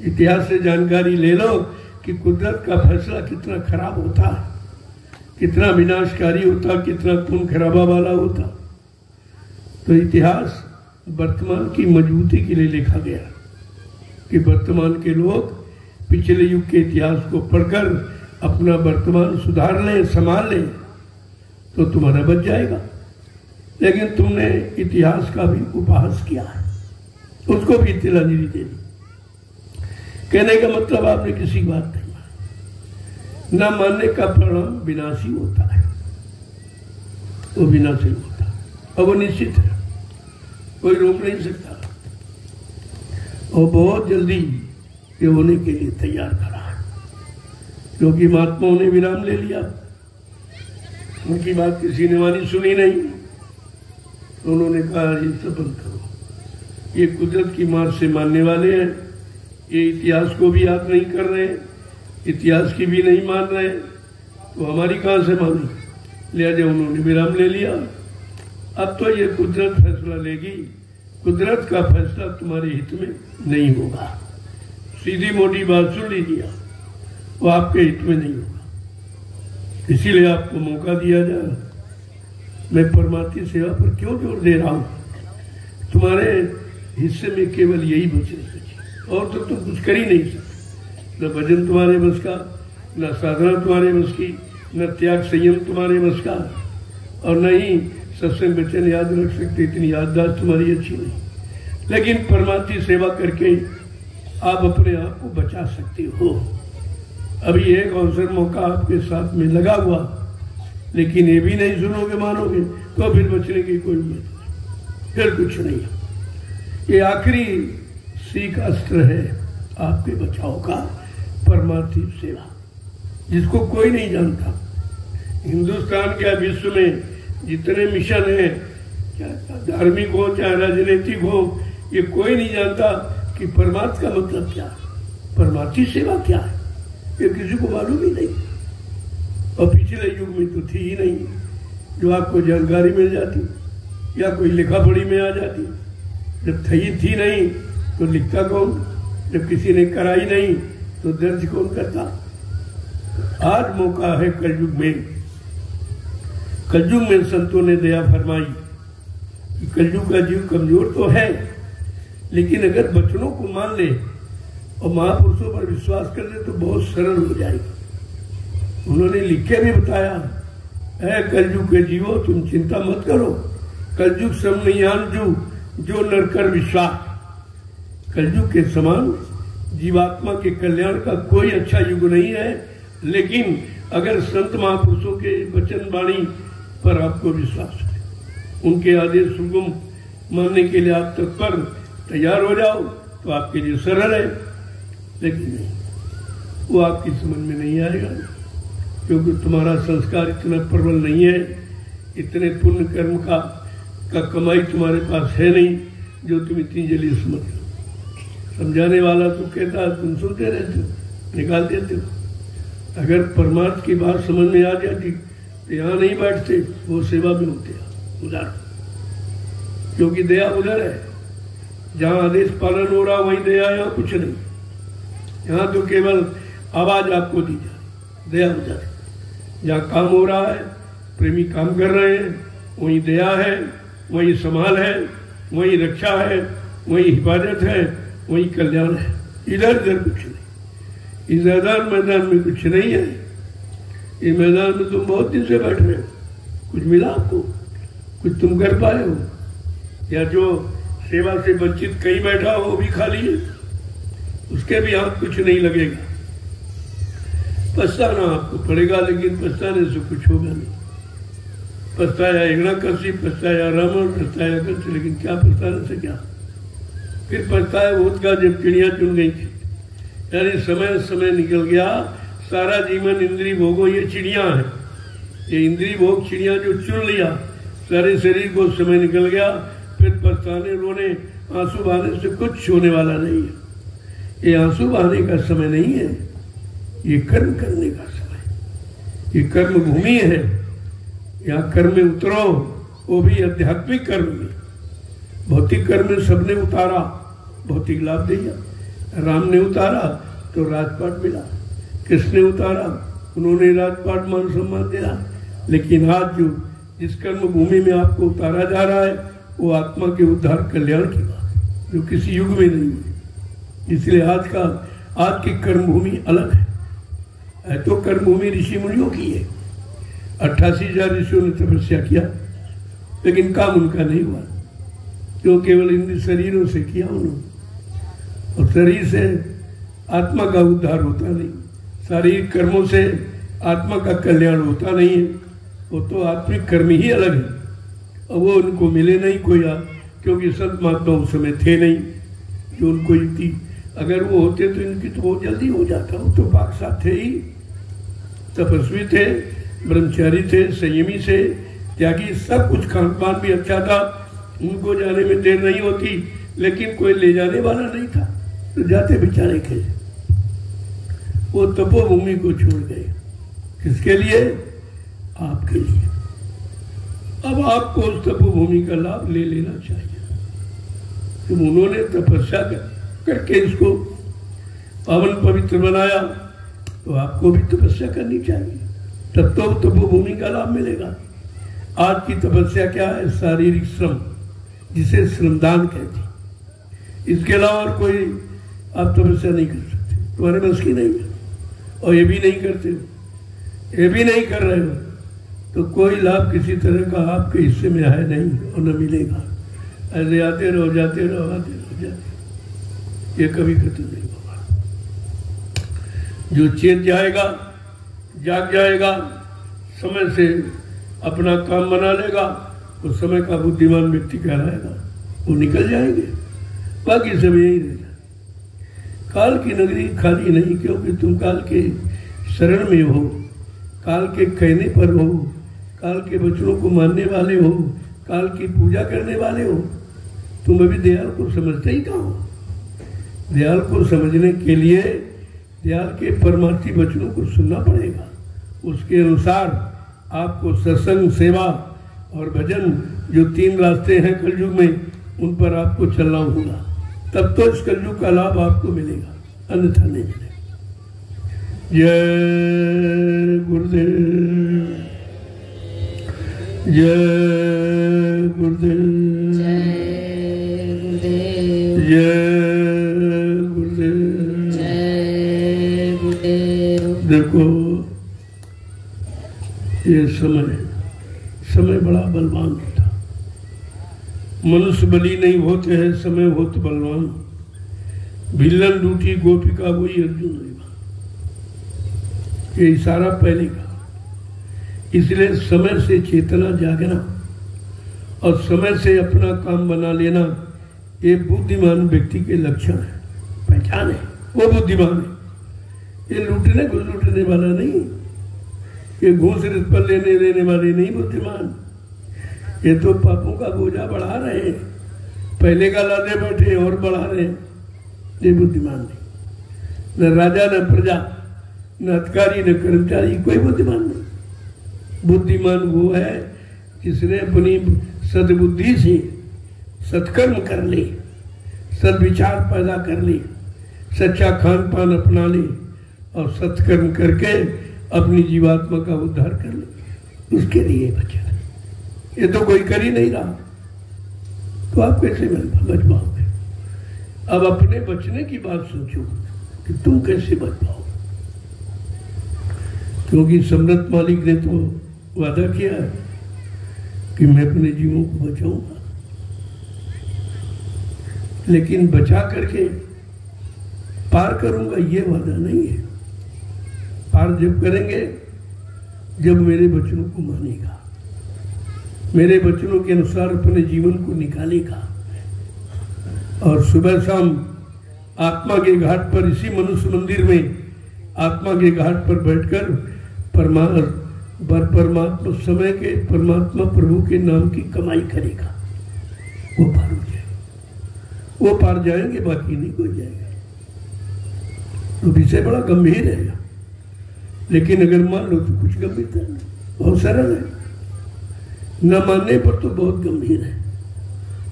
इतिहास से जानकारी ले लो कि कुदरत का फैसला कितना खराब होता है, कितना विनाशकारी होता, कितना खून खराबा वाला होता। तो इतिहास वर्तमान की मजबूती के लिए लिखा गया कि वर्तमान के लोग पिछले युग के इतिहास को पढ़कर अपना वर्तमान सुधार लें, संभाल लें, तो तुम्हारा बच जाएगा। लेकिन तुमने इतिहास का भी उपहास किया है, उसको भी तिलांजलि दे दी। कहने का मतलब आपने किसी बात नहीं मानी। न मानने का परिणाम विनाशी होता है, वो विनाशी होता है और वो निश्चित है, कोई रोक नहीं सकता। और बहुत जल्दी ये होने के लिए तैयार करा है, क्योंकि महात्माओं ने विराम ले लिया। उनकी बात किसी ने मानी सुनी नहीं। उन्होंने कहा ये सब बंद करो, ये कुदरत की मार से मानने वाले हैं, ये इतिहास को भी याद नहीं कर रहे, इतिहास की भी नहीं मान रहे, तो हमारी कहां से मानी। लिहाजा उन्होंने विराम ले लिया। अब तो ये कुदरत फैसला लेगी, कुदरत का फैसला तुम्हारे हित में नहीं होगा। सीधी मोटी बात सुन लीजिए, वो आपके हित में नहीं होगा। इसीलिए आपको मौका दिया जाए। मैं परमार्थी सेवा पर क्यों जोर दे रहा हूं, तुम्हारे हिस्से में केवल यही बचे, और तो तुम कुछ कर ही नहीं सकते। न भजन तुम्हारे बस का, न साधना तुम्हारे बस की, न त्याग संयम तुम्हारे बस का, और न ही सत्संग वचन याद रख सकते, इतनी याददाश्त तुम्हारी अच्छी नहीं। लेकिन परमार्थी सेवा करके आप अपने आप को बचा सकते हो। अभी एक अवसर मौका आपके साथ में लगा हुआ, लेकिन ये भी नहीं सुनोगे मानोगे, तो फिर बचने की कोई उम्मीद नहीं, फिर कुछ नहीं। ये आखिरी सीख अस्त्र है आपके बचाव का, परमार्थी सेवा, जिसको कोई नहीं जानता। हिंदुस्तान के विश्व में जितने मिशन हैं, चाहे धार्मिक हो चाहे राजनीतिक हो, ये कोई नहीं जानता कि परमार्थ का मतलब क्या है, परमार्थी सेवा क्या है, ये किसी को मालूम ही नहीं। और पिछले युग में तो थी ही नहीं, जो आपको जानकारी मिल जाती या कोई लिखा पढ़ी में आ जाती। जब थी नहीं तो लिखता कौन, जब किसी ने कराई नहीं तो दर्ज कौन करता। आज मौका है कलयुग में। कलयुग में संतों ने दया फरमाई कि कलयुग का जीव कमजोर तो है, लेकिन अगर वचनों को मान ले और महापुरुषों पर विश्वास कर ले तो बहुत सरल हो जाएगी। उन्होंने लिखे भी बताया है, कलयुग के जीवो तुम चिंता मत करो, कलयुग सम नहीं आन जो नर कर विश्वास। कलयुग के समान जीवात्मा के कल्याण का कोई अच्छा युग नहीं है, लेकिन अगर संत महापुरुषों के वचन वाणी पर आपको विश्वास है, उनके आदेश सुगम मानने के लिए आप तत्पर तैयार हो जाओ तो आपके लिए सरल है। लेकिन नहीं, वो आपकी समझ में नहीं आएगा, क्योंकि तुम्हारा संस्कार इतना प्रबल नहीं है, इतने पुण्य कर्म का कमाई तुम्हारे पास है नहीं जो तुम इतनी जल्दी समझ लो। समझाने वाला तो कहता है, तुम सुनते रहते हो, निकाल देते हो। अगर परमार्थ की बात समझ में आ जाती तो यहाँ नहीं बैठते, वो सेवा में होते उधर, क्योंकि दया उधर है। जहाँ आदेश पालन हो रहा वहीं दया, यहाँ कुछ नहीं। यहाँ तो केवल आवाज आपको दी जाए, दया उधर है। जहाँ काम हो रहा है, प्रेमी काम कर रहे हैं, वहीं दया है, वही संभाल है, वही रक्षा है, वही हिफाजत है, वही कल्याण है। इधर उधर कुछ नहीं। इस मैदान में कुछ नहीं है। इस मैदान में तुम बहुत दिन से बैठ रहे हो, कुछ मिला आपको? कुछ तुम कर पाए हो? या जो सेवा से वंचित कहीं बैठा हो वो भी खाली है, उसके भी हाथ कुछ नहीं लगेगा। पछताना आपको पड़ेगा, लेकिन पछताने से कुछ होगा नहीं। पछताया हिरण्यकशिपु, पछताया रावण, पछताया कंस, लेकिन क्या पछताने से क्या? फिर पछताया बहुत का जब चिड़िया चुन गई थी, यानी समय समय निकल गया। सारा जीवन इंद्रिय भोगो, ये चिड़िया है, ये इंद्रिय भोग चिड़िया जो चुन लिया, सारे शरीर को समय निकल गया। फिर पछताने, रोने, आंसू बहाने से कुछ होने वाला नहीं है। ये आंसू बहाने का समय नहीं है, ये कर्म करने का समय। ये कर्म भूमि है, यहाँ कर्म में उतरो, वो भी आध्यात्मिक कर्म में। भौतिक कर्म में सबने उतारा, भौतिक लाभ दिया। राम ने उतारा तो राजपाट मिला, कृष्ण ने उतारा, उन्होंने राजपाट मान सम्मान दिया। लेकिन आज जो जिस कर्म भूमि में आपको उतारा जा रहा है वो आत्मा के उद्धार कल्याण की बात है, जो किसी युग में नहीं है। इसलिए आज की कर्म भूमि अलग है। तो कर्म भूमि ऋषि मुनियों की है। 88,000 ऋषियों ने तपस्या किया, लेकिन काम उनका नहीं हुआ, क्यों? केवल इन शरीरों से किया उन्होंने, और शरीर से आत्मा का उद्धार होता नहीं। शारीरिक कर्मों से आत्मा का कल्याण होता नहीं है। वो तो आत्मिक कर्म ही अलग है, और वो उनको मिले नहीं कोई, क्योंकि संत महात्मा उस समय थे नहीं जो उनको इतनी, अगर वो होते तो इनकी तो बहुत जल्दी हो जाता। वो तो बादशाह थे ही, तपस्वी थे, ब्रह्मचारी थे, संयमी थे, त्यागी, सब कुछ। खान पान भी अच्छा था, उनको जाने में देर नहीं होती, लेकिन कोई ले जाने वाला नहीं था, तो जाते बेचारे थे। वो तपोभूमि को छोड़ गए, किसके लिए? आपके लिए। अब आपको उस तपोभूमि का लाभ ले लेना चाहिए। तो उन्होंने तपस्या करके इसको पावन पवित्र बनाया, तो आपको भी तपस्या करनी चाहिए, तब तो तपोभूमि का लाभ मिलेगा। आज की तपस्या क्या है? शारीरिक श्रम, जिसे श्रमदान कहते हैं। इसके अलावा और कोई आप तपस्या नहीं कर सकते, तुम्हारे बस की नहीं है। और ये भी नहीं करते हो, ये भी नहीं कर रहे हो, तो कोई लाभ किसी तरह का आपके हिस्से में है नहीं और न मिलेगा। ऐसे आते रहो, जाते रहो, आते रहो, जाते, ये कभी खत्म नहीं होगा। जो चेत जाएगा, जाग जाएगा, समय से अपना काम बना लेगा, वो समय का बुद्धिमान व्यक्ति कहलाएगा। वो निकल जाएंगे, बाकी सब यही रहेगा। काल की नगरी खाली नहीं, क्योंकि तुम काल के शरण में हो, काल के कहने पर हो, काल के वचनों को मानने वाले हो, काल की पूजा करने वाले हो। तुम अभी दयाल को समझते ही कहाँ हो? दयाल को समझने के लिए दयाल के परमार्थी वचनों को सुनना पड़ेगा। उसके अनुसार आपको सत्संग, सेवा और भजन, जो 3 रास्ते हैं कलयुग में, उन पर आपको चलना होगा, तब तो इस कलयुग का लाभ आपको मिलेगा, अन्यथा नहीं मिलेगा। जय गुरुदेव, जय गुरुदेव, जय गुरुदेव, जय गुरुदेव। देखो, ये समय बड़ा बलवान होता। मनुष्य बली नहीं होते हैं, समय होते बलवान। भिल्लन लूटी गोपिका वही अर्जुन नहीं। ये इशारा पहले का। इसलिए समय से चेतना जागना और समय से अपना काम बना लेना, ये बुद्धिमान व्यक्ति के लक्षण है, पहचान है। वो बुद्धिमान है। ये लूटने वाला नहीं, ये घूस रिश्वत पर लेने देने वाले नहीं बुद्धिमान। ये तो पापों का बोझा बढ़ा रहे हैं, पहले का लादे बैठे और बढ़ा रहे हैं। ये बुद्धिमान नहीं। न राजा, न प्रजा, न अधिकारी, न कर्मचारी, कोई बुद्धिमान नहीं। बुद्धिमान वो है जिसने अपनी सद्बुद्धि से सत्कर्म कर ले, सद्विचार पैदा कर ले, सच्चा खान पान अपना ले और सत्कर्म करके अपनी जीवात्मा का उद्धार कर ले। उसके लिए बचा। ये तो कोई कर ही नहीं रहा। तो आप कैसे बच पाओगे? अब अपने बचने की बात सोचो कि तुम कैसे बच पाओ, क्योंकि सम्राट मालिक ने तो वादा किया है कि मैं अपने जीवों को बचाऊंगा, लेकिन बचा करके पार करूंगा ये वादा नहीं है। पार जब करेंगे जब मेरे वचनों को मानेगा, मेरे वचनों के अनुसार अपने जीवन को निकालेगा, और सुबह शाम आत्मा के घाट पर, इसी मनुष्य मंदिर में आत्मा के घाट पर बैठकर परमात्मा समय के परमात्मा प्रभु के नाम की कमाई करेगा, वो पार हो जाएगा। वो पार जाएंगे, बाकी नहीं कोई जाएगा। तो विषय बड़ा गंभीर है, लेकिन अगर मान लो तो कुछ गंभीरता नहीं, बहुत सरल है। न मानने पर तो बहुत गंभीर है,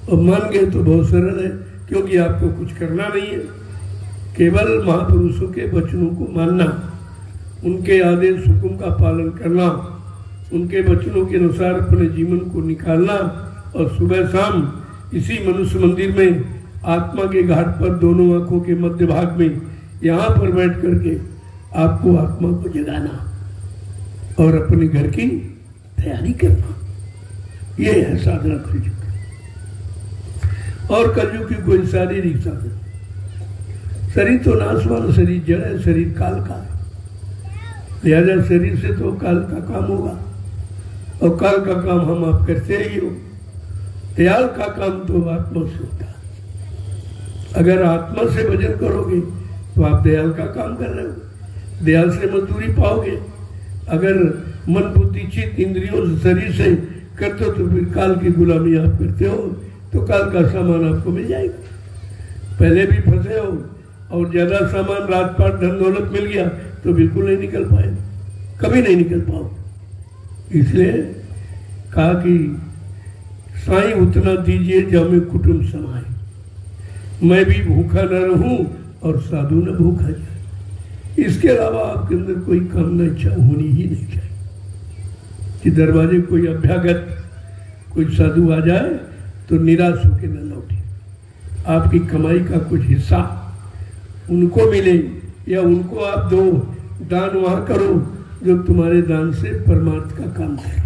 और मान गए तो बहुत सरल है, क्योंकि आपको कुछ करना नहीं है, केवल महापुरुषों के वचनों को मानना, उनके आदेश हुक्म का पालन करना, उनके वचनों के अनुसार अपने जीवन को निकालना, और सुबह शाम इसी मनुष्य मंदिर में आत्मा के घाट पर दोनों आंखों के मध्य भाग में यहाँ पर बैठ करके आपको आत्मा को जगाना और अपने घर की तैयारी करना, ये है साधना कलयुग। और कलयुग की कोई शारीरिक साधना, शरीर तो नाशवान, शरीर जड़ है, शरीर काल का है, लिहाजा शरीर से तो काल का काम होगा, और काल का काम हम आप करते ही हो। दयाल का काम तो आत्मा से होता है। अगर आत्मा से भजन करोगे तो आप दयाल का काम कर रहे हो, दयाल से मजदूरी पाओगे। अगर मन बुद्धि चित्त इंद्रियों से शरीर से करते हो तो फिर काल की गुलामी आप करते हो, तो काल का सामान आपको मिल जाएगा। पहले भी फंसे हो और ज्यादा सामान राजपाट धन दौलत मिल गया तो बिल्कुल नहीं निकल पाए, कभी नहीं निकल पाओ। इसलिए कहा कि साईं उतना दीजिए जब में कुटुंब समाए, मैं भी भूखा न रहूं और साधु न भूखा जाए। इसके अलावा आपके अंदर कोई कामना इच्छा होनी ही नहीं चाहिए कि दरवाजे कोई अभ्यागत कोई साधु आ जाए तो निराश होकर न लौटे। आपकी कमाई का कुछ हिस्सा उनको मिले, या उनको आप दो, दान वहां करो जो तुम्हारे दान से परमार्थ का काम करे।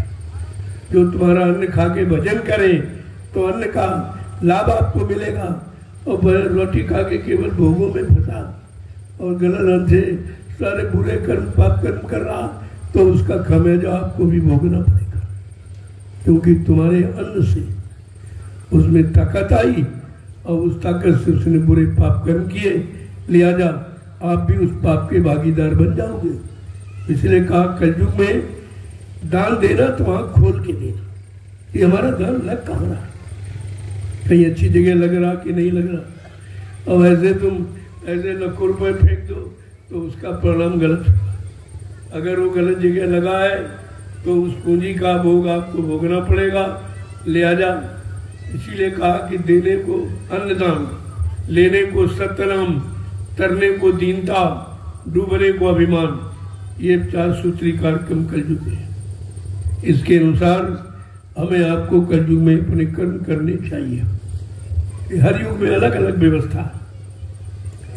जो तुम्हारा अन्न खा के भजन करे तो अन्न का लाभ आपको मिलेगा, और रोटी खा के केवल भोगों में फंसा और गलत ढंग से सारे बुरे कर्म पाप कर्म कर रहा तो उसका खामियाजा आपको भी भोगना पड़ेगा, क्योंकि तुम्हारे अन्न से उसमें ताकत आई और उस ताकत से उसने बुरे पाप कर्म किए, लिहाजा आप भी उस पाप के भागीदार बन जाओगे। इसलिए कहा कलयुग में दान देना तो आँख खोल के देना। ये हमारा दान लग कहाँ रहा, कहीं अच्छी जगह लग रहा कि नहीं लग रहा। और ऐसे तुम ऐसे लाखों रुपए फेंक दो तो उसका परिणाम गलत होगा। अगर वो गलत जगह लगा है तो उस पूंजी का भोग आपको भोगना पड़ेगा। लिहाजा इसीलिए कहा कि देने को अन्नदान, लेने को सत्यनाम, तरने को दीनता, डूबने को अभिमान, ये 4 सूत्री कार्यक्रम कलयुग है। इसके अनुसार हमें आपको कलयुग में अपने कर्म करने चाहिए। हर युग में अलग अलग व्यवस्था है,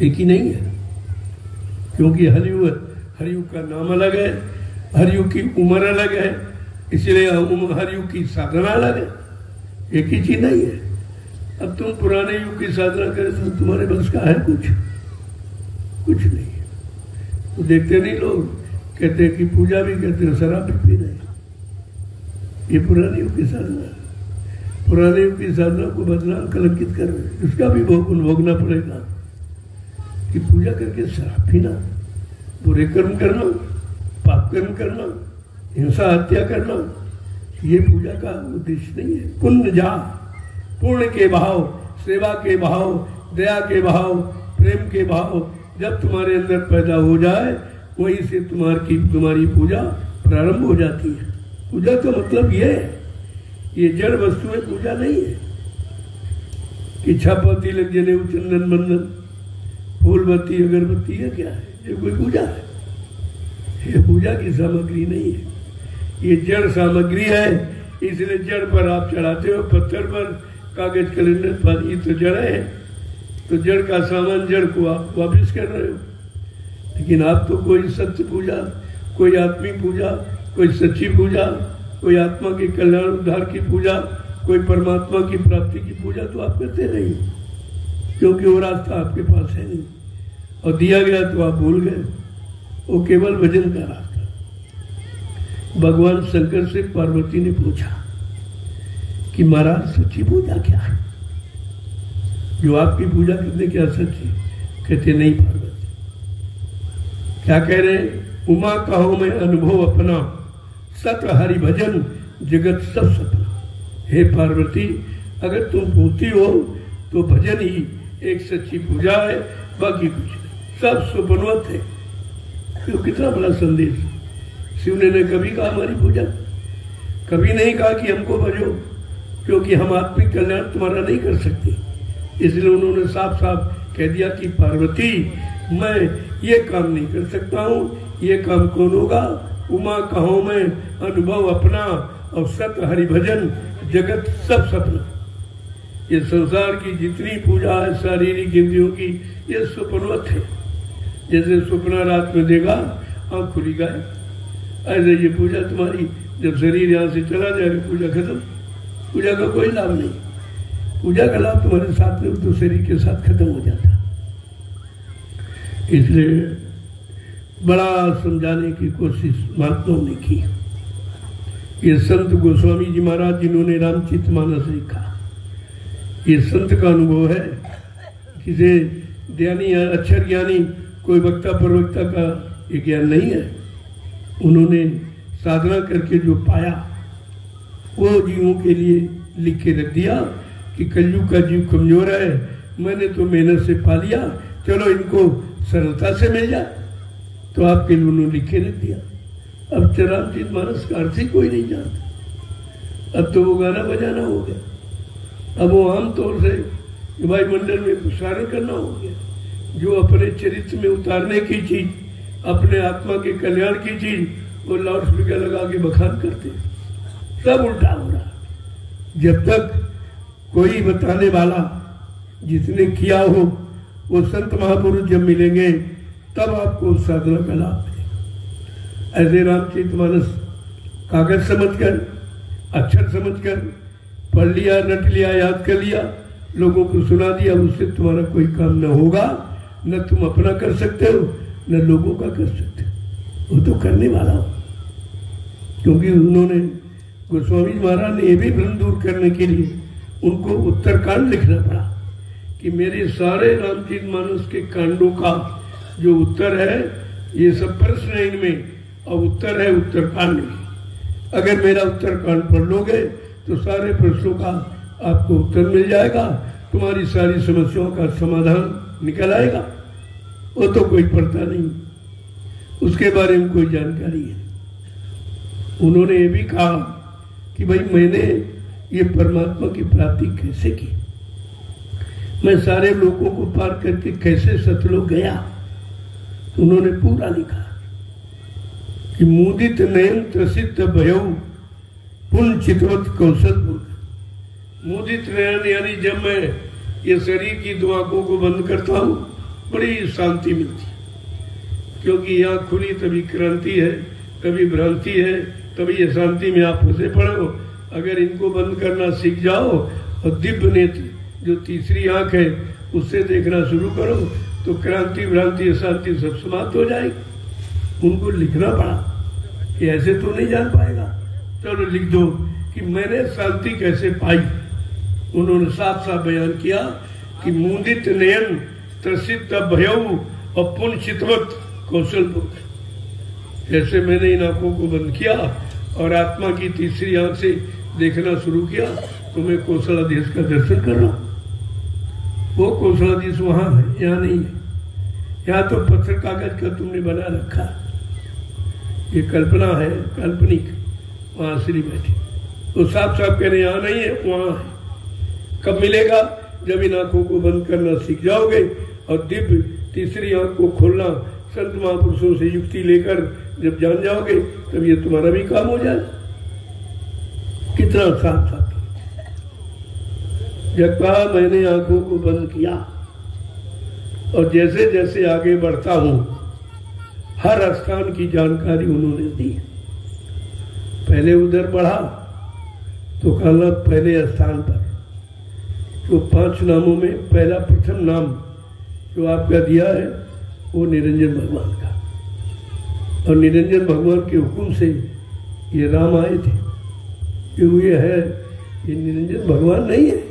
एक ही नहीं है, क्योंकि हर युग का नाम अलग है, हर युग की उम्र अलग है, इसलिए हर युग की साधना अलग है, एक ही चीज नहीं है। अब तुम पुराने युग की साधना करें तो तुम्हारे बस का है कुछ नहीं है। तो देखते नहीं लोग कहते हैं कि पूजा भी कहते हैं, शराब भी पी रहे। ये पुराने युग की साधना है। पुराने युग की साधना को बदनाम कलंकित कर रहे हैं। इसका भी भोगना पड़ेगा कि पूजा करके शराब पीना, बुरे कर्म करना, पाप कर्म करना, हिंसा हत्या करना, ये पूजा का उद्देश्य नहीं है। पुण्य के भाव, सेवा के भाव, दया के भाव, प्रेम के भाव जब तुम्हारे अंदर पैदा हो जाए वहीं से तुम्हारी पूजा प्रारंभ हो जाती है। पूजा का मतलब ये है, ये जड़ वस्तुएं पूजा नहीं है कि छापा तिलक जनेऊ चंदन बंदन फूल बत्ती अगरबत्ती, है क्या है? ये कोई पूजा है? ये पूजा की सामग्री नहीं है, ये जड़ सामग्री है। इसलिए जड़ पर आप चढ़ाते हो, पत्थर पर कागज कैलेंडर पर, ये तो जड़ है, तो जड़ का सामान जड़ को आप वापिस कर रहे हो। लेकिन आप तो कोई सत्य पूजा, कोई आत्मिक पूजा, कोई सच्ची पूजा, कोई आत्मा के कल्याण उद्धार की पूजा, कोई परमात्मा की प्राप्ति की पूजा तो आप करते नहीं, क्योंकि वो रास्ता आपके पास है नहीं, और दिया गया तो आप भूल गए, वो केवल भजन का रास्ता। भगवान शंकर से पार्वती ने पूछा कि महाराज सच्ची पूजा क्या है, जो आपकी पूजा करने क्या सच्ची? कहते नहीं पार्वती। क्या कह रहे हैं? उमा कहो मैं अनुभव अपना, सत हरि भजन जगत सब सपना। हे पार्वती, अगर तुम पूछती हो तो भजन ही एक सच्ची पूजा है, बाकी कुछ नहीं, सब सुपनवत है। तो कितना बड़ा संदेश। शिव ने कभी कहा हमारी पूजा, कभी नहीं कहा कि हमको भजो, क्योंकि हम आत्मिक कल्याण तुम्हारा नहीं कर सकते। इसलिए उन्होंने साफ साफ कह दिया कि पार्वती, मैं ये काम नहीं कर सकता हूँ, ये काम कौन होगा? उमा कहो मैं अनुभव अपना, और सत हरि भजन जगत सब सपना। ये संसार की जितनी पूजा है शारीरिक इंद्रियों की, ये सुपनवत है। जैसे सुपना रात में देगा, आंख खुली गाय, ऐसे ये पूजा तुम्हारी जब शरीर यहाँ से चला जाएगा, पूजा खत्म। पूजा का कोई लाभ नहीं, पूजा का लाभ तुम्हारे साथ में तो शरीर के साथ खत्म हो जाता। इसलिए बड़ा समझाने की कोशिश महात्माओं ने की। ये संत गोस्वामी जी महाराज जिन्होंने रामचरितमानस लिखा, ये संत का अनुभव है। किसी ज्ञानी या अक्षर ज्ञानी, कोई वक्ता प्रवक्ता का ये ज्ञान नहीं है। उन्होंने साधना करके जो पाया वो जीवों के लिए लिख के रख दिया कि कलयुग का जीव कमजोर है, मैंने तो मेहनत से पा लिया, चलो इनको सरलता से मिल जाए, तो आपके लिए उन्होंने लिख के रख दिया। अब रामचरितमानस का अर्थ ही कोई नहीं जानता। अब तो वो गाना बजाना हो गया। अब वो आमतौर से वायुमंडल में प्रसारण करना हो गया। जो अपने चरित्र में उतारने की चीज, अपने आत्मा के कल्याण की चीज, वो लाउड स्पीकर लगा के बखान करते, सब उल्टा हो रहा। जब तक कोई बताने वाला जिसने किया हो, वो संत महापुरुष जब मिलेंगे तब आपको साधना का लाभ मिलेगा। ऐसे रामचरितमानस कागज समझकर, अक्षर समझकर पढ़ लिया, रट लिया, याद कर लिया, लोगों को सुना दिया, उससे तुम्हारा कोई काम न होगा, न तुम अपना कर सकते हो, न लोगों का कर सकते हो। वो तो करने वाला हो, क्योंकि उन्होंने गोस्वामी महाराज ने ये भी भ्रम दूर करने के लिए उनको उत्तरकांड लिखना पड़ा कि मेरे सारे रामचरितमानस के कांडों का जो उत्तर है, ये सब प्रश्न है इनमें, और उत्तर है उत्तरकांड में। अगर मेरा उत्तरकांड पढ़ लोगे तो सारे प्रश्नों का आपको उत्तर मिल जाएगा, तुम्हारी सारी समस्याओं का समाधान निकल आएगा। वो तो कोई पढ़ता नहीं, उसके बारे में कोई जानकारी है। उन्होंने ये भी कहा कि भाई मैंने ये परमात्मा की प्राप्ति कैसे की, मैं सारे लोगों को पार करके कैसे सतलोक गया। तो उन्होंने पूरा लिखा कि मुदित नयन त्रसित भयऊ पुन चितवत कौशल। मुदित नयन यानी जब मैं ये शरीर की दो आंखों को बंद करता हूँ, बड़ी शांति मिलती, क्योंकि यहाँ खुली तभी क्रांति है, कभी भ्रांति है, तभी ये शांति में आप फंसे पड़े हो। अगर इनको बंद करना सीख जाओ और दिव्य नेत्र जो तीसरी आंख है उससे देखना शुरू करो, तो क्रांति भ्रांति शांति सब समाप्त हो जाएगी। उनको लिखना पड़ा कि ऐसे तो नहीं जान पाएगा, चलो लिख दो कि मैंने शांति कैसे पाई। उन्होंने साफ साफ बयान किया कि मुदित नयन त्रसित भयऊ और पुन चितवत कौशलपुर। जैसे मैंने इन आंखों को बंद किया और आत्मा की तीसरी आंख से देखना शुरू किया, तो मैं कौशलाधीश का दर्शन कर रहा हूँ। वो कौशलाधीश वहां है, यहाँ नहीं है। यहाँ तो पत्थर कागज का तुमने बना रखा, ये कल्पना है, काल्पनिक। वहां श्री बैठे तो साफ साफ कह रहे यहाँ नहीं है, वहां है। कब मिलेगा? जब इन आंखों को बंद करना सीख जाओगे और दिव्य तीसरी आंख को खोलना संत महापुरुषों से युक्ति लेकर जब जान जाओगे, तब ये तुम्हारा भी काम हो जाए। कितना साफ साफ। जब कहा मैंने आंखों को बंद किया और जैसे जैसे आगे बढ़ता हूं हर स्थान की जानकारी उन्होंने दी। पहले उधर बढ़ा तो कहला पहले स्थान पर जो 5 नामों में पहला प्रथम नाम जो आपका दिया है वो निरंजन भगवान का, और निरंजन भगवान के हुक्म से ये राम आए थे। जो ये है ये निरंजन भगवान नहीं है,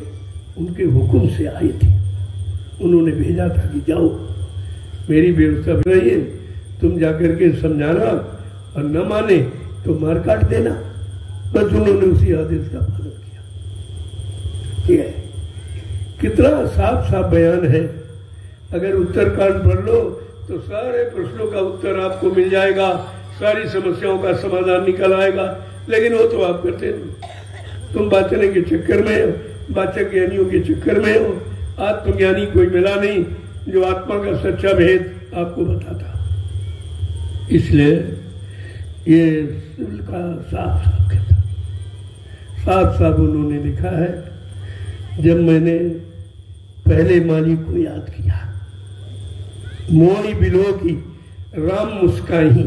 उनके हुक्म से आए थे। उन्होंने भेजा था कि जाओ मेरी व्यवस्था बनाइए, तुम जाकर के समझाना और न माने तो मार काट देना। बस उन्होंने उसी आदेश का पालन किया। ठीक है, कितना साफ साफ बयान है। अगर उत्तरकांड पढ़ लो तो सारे प्रश्नों का उत्तर आपको मिल जाएगा, सारी समस्याओं का समाधान निकल आएगा। लेकिन वो तो आप करते नहीं, तुम बाचने के चक्कर में हो, वाचक ज्ञानियों के चक्कर में हो। आत्मज्ञानी कोई मिला नहीं जो आत्मा का सच्चा भेद आपको बताता। इसलिए ये सिविल का साफ साफ कहता, साफ साफ उन्होंने लिखा है। जब मैंने पहले माली को याद किया, मोही बिलो की राम मुस्काही,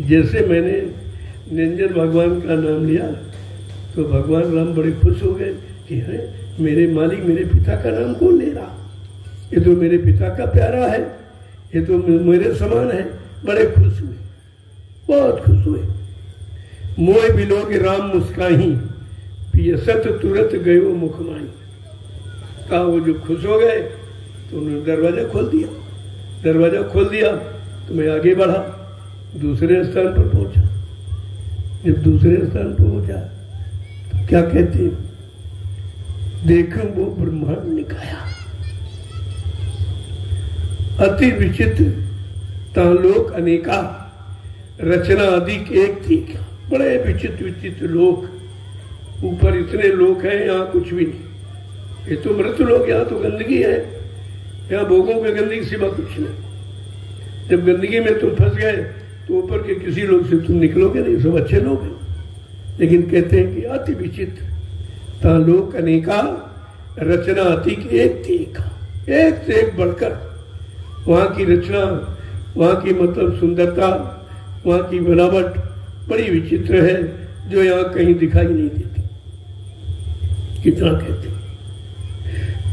जैसे मैंने निरंजन भगवान का नाम लिया तो भगवान राम बड़े खुश हो गए कि है मेरे मालिक मेरे पिता का नाम कौन ले रहा, ये तो मेरे पिता का प्यारा है, ये तो मेरे समान है। बड़े खुश हुए, बहुत खुश हुए। मोह बिलो के राम मुस्काही पियसत तुरंत गयो मुखमाई। कहा वो जो खुश हो गए तो उन्होंने दरवाजा खोल दिया। दरवाजा खोल दिया तो मैं आगे बढ़ा, दूसरे स्थान पर पहुंचा। जब दूसरे स्थान पर पहुंचा तो क्या कहते हैं, देखो वो ब्रह्मांड निकाया अति विचित्र तालोक अनेका रचना अधिक एक थी। बड़े विचित्र विचित्र लोक, ऊपर इतने लोक हैं, यहाँ कुछ भी नहीं। ये तो मृत लोग, यहाँ तो गंदगी है, यहाँ भोगों के गंदगी सिवा कुछ नहीं। जब गंदगी में तुम फंस गए तो ऊपर के किसी लोग से तुम निकलोगे नहीं, सब अच्छे लोग हैं। लेकिन कहते हैं कि अति विचित्र तालोक अनेका रचना अतिक एक थी, एक से एक बढ़कर वहां की रचना, वहां की मतलब सुंदरता, वहां की बनावट बड़ी विचित्र है, जो यहाँ कहीं दिखाई नहीं देती। कितना कहते हैं।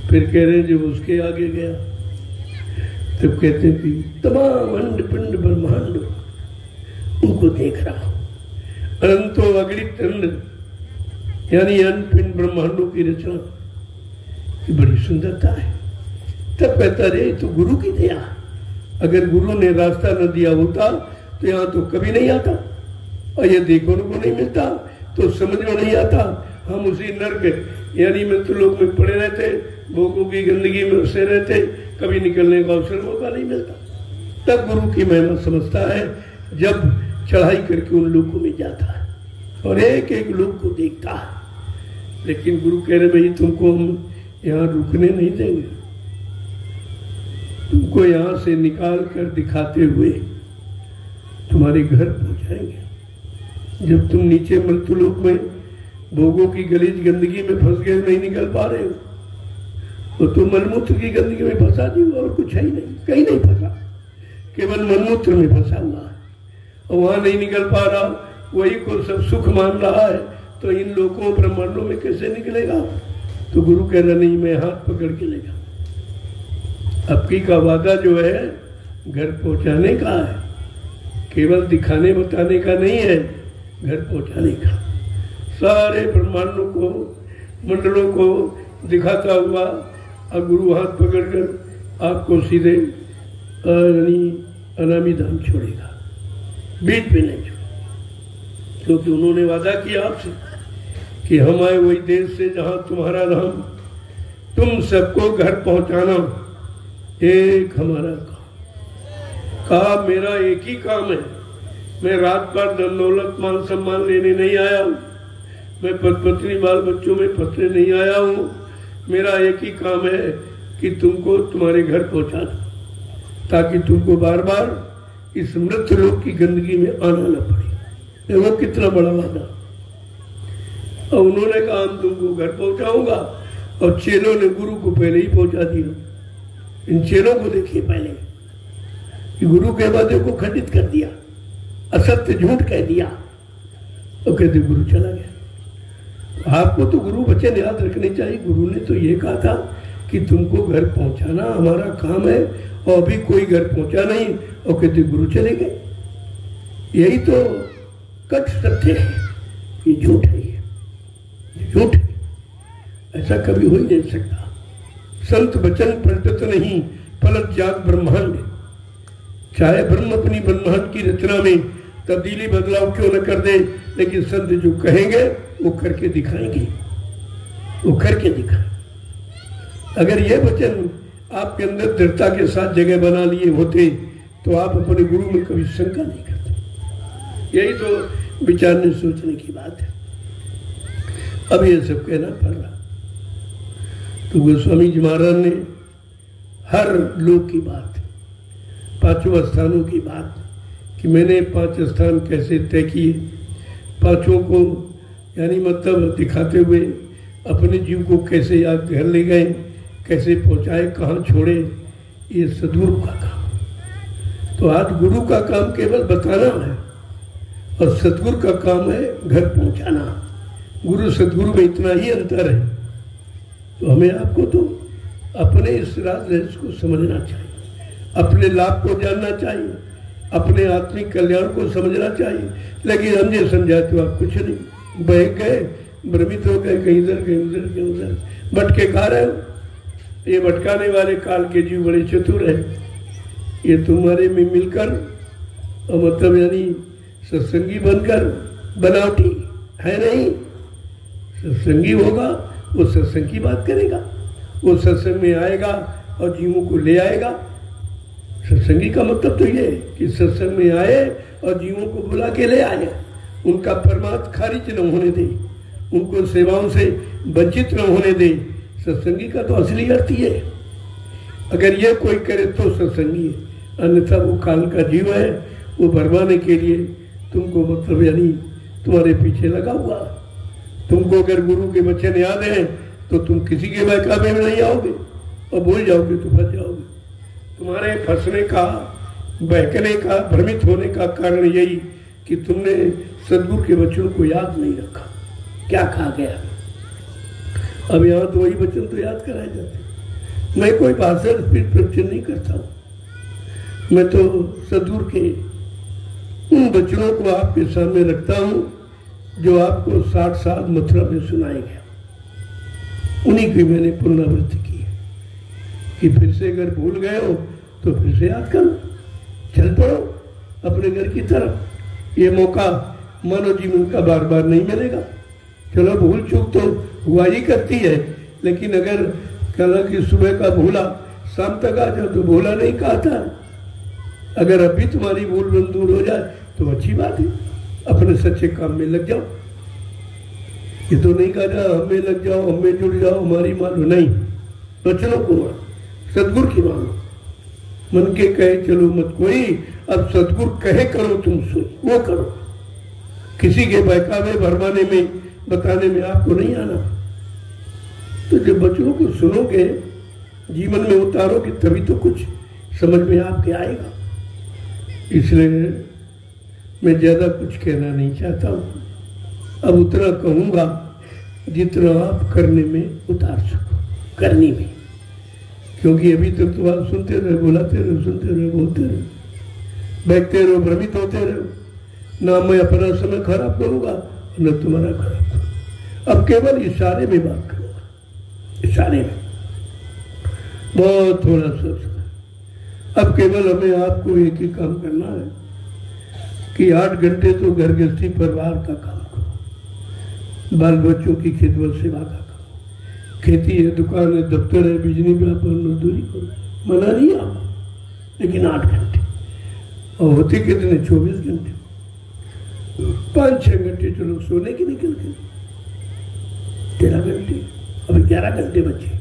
फिर कह रहे हैं जब उसके आगे गया तब कहते हैं कि तमाम अंड पिंड ब्रह्मांड उनको देख रहा हूं। अनंतो अगणित अंड, यानी अंड पिंड ब्रह्मांडों की रचना की बड़ी सुंदरता है। तब कहता रहे तो गुरु की दया, अगर गुरु ने रास्ता न दिया होता तो यहाँ तो कभी नहीं आता, और ये देखने को नहीं मिलता तो समझ में नहीं आता। हम उसी नर्क यानी मृत्यु लोक में पड़े रहते, भोगों की गंदगी में उसे रहते, कभी निकलने का अवसर मौका नहीं मिलता। तब गुरु की महिमा समझता है जब चढ़ाई करके उन लोगों में जाता है और एक एक लोग को देखता है। लेकिन गुरु कह रहे भाई तुमको हम यहाँ रुकने नहीं देंगे, तुमको यहाँ से निकाल कर दिखाते हुए तुम्हारे घर पहुंचाएंगे। जब तुम नीचे मृत्युलोक में भोगों की गलीज गंदगी में फंस गए, नहीं निकल पा रहे हो, तो तुम मलमूत्र की गंदगी में फंसा दी, और कुछ है ही नहीं, कहीं नहीं फंसा, केवल मलमूत्र में फंसा हुआ है और वहां नहीं निकल पा रहा, वही को सब सुख मान रहा है, तो इन लोगों ब्रह्मांडों में कैसे निकलेगा। तो गुरु कह रहा नहीं, मैं हाथ पकड़ के ले जाऊं। अब की का वादा जो है घर पहुंचाने का है, केवल दिखाने बताने का नहीं है, घर पहुंचाने का। सारे ब्रह्मांडों को मंडलों को दिखाता हुआ अब गुरु हाथ पकड़कर आपको सीधे अनामी धाम छोड़ेगा, बीच में नहीं छोड़ेगा। क्योंकि उन्होंने वादा किया आपसे कि हम आए वही देश से जहां तुम्हारा धाम, तुम सबको घर पहुंचाना एक हमारा काम। कहा मेरा एक ही काम है, मैं रात भर धन दौलत मान सम्मान लेने नहीं आया हूं, मैं पति पत्नी बाल बच्चों में फंसने नहीं आया हूं। मेरा एक ही काम है कि तुमको तुम्हारे घर पहुंचा दूं, ताकि तुमको बार बार इस मृत्यु लोक की गंदगी में आना न पड़े। वो कितना बड़ा वादा। और उन्होंने कहा हम तुमको घर पहुंचाऊंगा और चेलों ने गुरु को पहले ही पहुंचा दिया। इन चेलों को देखिए पहले कि गुरु के वादे को खंडित कर दिया, असत्य झूठ कह दिया और कहते गुरु चला गया। आपको तो गुरु वचन याद रखने चाहिए। गुरु ने तो ये कहा था कि तुमको घर पहुंचाना हमारा काम है, और अभी कोई घर पहुंचा नहीं और कहते गुरु चले गए। यही तो कट सत्य है, ये झूठ है, ये झूठ है। ऐसा कभी हो ही नहीं सकता। संत वचन पलटत नहीं, पलट जात ब्रह्मांड। चाहे ब्रह्म अपनी ब्रह्मांड की रचना में तब्दीली बदलाव क्यों न कर दे, लेकिन संत जो कहेंगे वो करके दिखाएंगे, वो करके दिखाएंगे। अगर ये वचन आपके अंदर दृढ़ता के साथ जगह बना लिए होते तो आप अपने गुरु में कभी शंका नहीं करते। यही तो विचारने सोचने की बात है। अब ये सब कहना पड़ रहा। तो गोस्वामी जी महाराज ने हर लोक की बात, पांचों स्थानों की बात, कि मैंने 5 स्थान कैसे तय किए, पांचों को यानी मतलब दिखाते हुए अपने जीव को कैसे याद घर ले गए, कैसे पहुंचाए, कहाँ छोड़े, ये सदगुरु का काम। तो आज गुरु का काम केवल बताना है और सदगुरु का काम है घर पहुंचाना। गुरु सदगुरु में इतना ही अंतर है। तो हमें आपको तो अपने इस राज रहस्य को समझना चाहिए, अपने लाभ को जानना चाहिए, अपने आत्मिक कल्याण को समझना चाहिए। लेकिन हमने समझा तो आप कुछ नहीं, बह गए, भ्रमित हो गए, कहीं इधर कहीं उधर कहीं उधर भटके खा रहे हो। ये भटकाने वाले काल के जीव बड़े चतुर है। ये तुम्हारे में मिलकर और मतलब यानी सत्संगी बनकर बनावटी है नहीं। सत्संगी होगा वो सत्संग की बात करेगा, वो सत्संग में आएगा और जीवों को ले आएगा। सत्संगी का मतलब तो ये कि सत्संग में आए और जीवों को बुला के ले आए, उनका परमार्थ खारिज न होने दे, उनको सेवाओं से वंचित न होने दे। सत्संगी का तो असली अर्थ ये है। अगर ये कोई करे तो सत्संगी है, अन्यथा वो काल का जीव है। वो भरवाने के लिए तुमको मतलब यानी तुम्हारे पीछे लगा हुआ। तुमको अगर गुरु के वचन याद है तो तुम किसी के बहकावे में नहीं आओगे और भूल जाओगे तो फंस जाओगे। तुम्हारे फंसने का, बहकने का, भ्रमित होने का कारण यही कि तुमने सदगुरु के वचन को याद नहीं रखा। क्या कहा गया? अब यहाँ तो वही वचन तो याद कराए जाते। मैं कोई भाषण स्पीड प्रवचन नहीं करता हूँ, मैं तो सदगुरु के उन वचनों को आपके सामने रखता हूँ जो आपको 60 साल मथुरा में सुनाए गया। उन्हीं की मैंने पुनरावृत्ति की है कि फिर से अगर भूल गए हो तो फिर से याद करो, चल पड़ो अपने घर की तरफ। ये मौका मानव जीवन का बार बार नहीं मिलेगा। चलो भूल चूक तो हुआ ही करती है, लेकिन अगर कल की सुबह का भूला शाम तक आ जाओ तो भूला नहीं कहा था। अगर अभी तुम्हारी भूल दूर हो जाए तो अच्छी बात है, अपने सच्चे काम में लग जाओ। ये तो नहीं कहा जा हमें लग जाओ, हमें जुड़ जाओ, हमारी मानो नहीं। वचनों को मानो, सदगुरु की मानो। मन के कहे चलो मत कोई, अब सदगुरु कहे करो तुम सोई वो करो। किसी के बहकावे भरमाने में बताने में आपको नहीं आना। तो जब वचनों को सुनोगे, जीवन में उतारोगे, तभी तो कुछ समझ में आपके आएगा। इसलिए मैं ज्यादा कुछ कहना नहीं चाहता हूँ। अब उतना कहूँगा जितना आप करने में उतार सको, करनी में। क्योंकि अभी तक तो आप सुनते रहे, बुलाते रहे, सुनते रहे, बोलते रहे, बैठते रहो, भ्रमित होते रहो। ना मैं अपना समय खराब करूँगा न तुम्हारा खराब करूँगा। अब केवल इशारे में बात करूँगा, इशारे में, बहुत थोड़ा सा समय। अब केवल हमें आपको एक ही काम करना है कि 8 घंटे तो घर गृहस्थी परिवार का काम करो, बाल बच्चों की खिदमत सेवा का करो। खेती है, दुकान है, दफ्तर है, बिजली व्यापार, मजदूरी करो, मना नहीं आपको, लेकिन 8 घंटे। और होते कितने? 24 घंटे। 5-6 घंटे चलो सोने की निकल गए, 13 घंटे। अभी 11 घंटे बचे,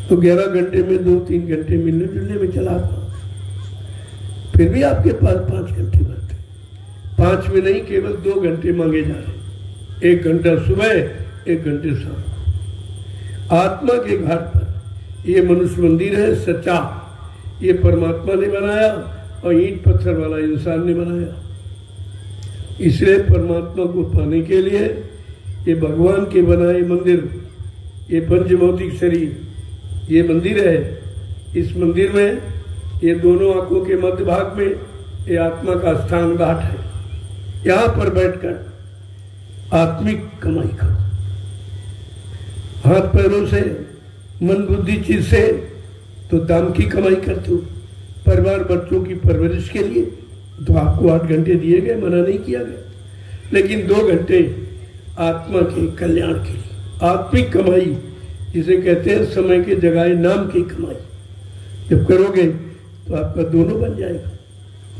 तो 11 घंटे में 2-3 घंटे मिलने जुलने में चला था। फिर भी आपके पास 5 घंटे बचते। 5 में नहीं, केवल 2 घंटे मांगे जा रहे। 1 घंटा सुबह, 1 घंटे शाम। आत्मा के घाट पर ये मनुष्य मंदिर है सच्चा, ये परमात्मा ने बनाया और ईंट पत्थर वाला इंसान ने बनाया। इसलिए परमात्मा को पाने के लिए ये भगवान के बनाए मंदिर, ये पंचभौतिक शरीर, ये मंदिर है। इस मंदिर में ये दोनों आंखों के मध्य भाग में ये आत्मा का स्थान घाट है। यहां पर बैठकर आत्मिक कमाई करो, हाथ पैरों से, मन बुद्धि चीज से तो दाम की कमाई करते हो। परिवार बच्चों की परवरिश के लिए तो आपको 8 घंटे दिए गए, मना नहीं किया गया, लेकिन 2 घंटे आत्मा के कल्याण के लिए आत्मिक कमाई, जिसे कहते हैं समय के जगाए नाम की कमाई, जब करोगे तो आपका दोनों बन जाएगा,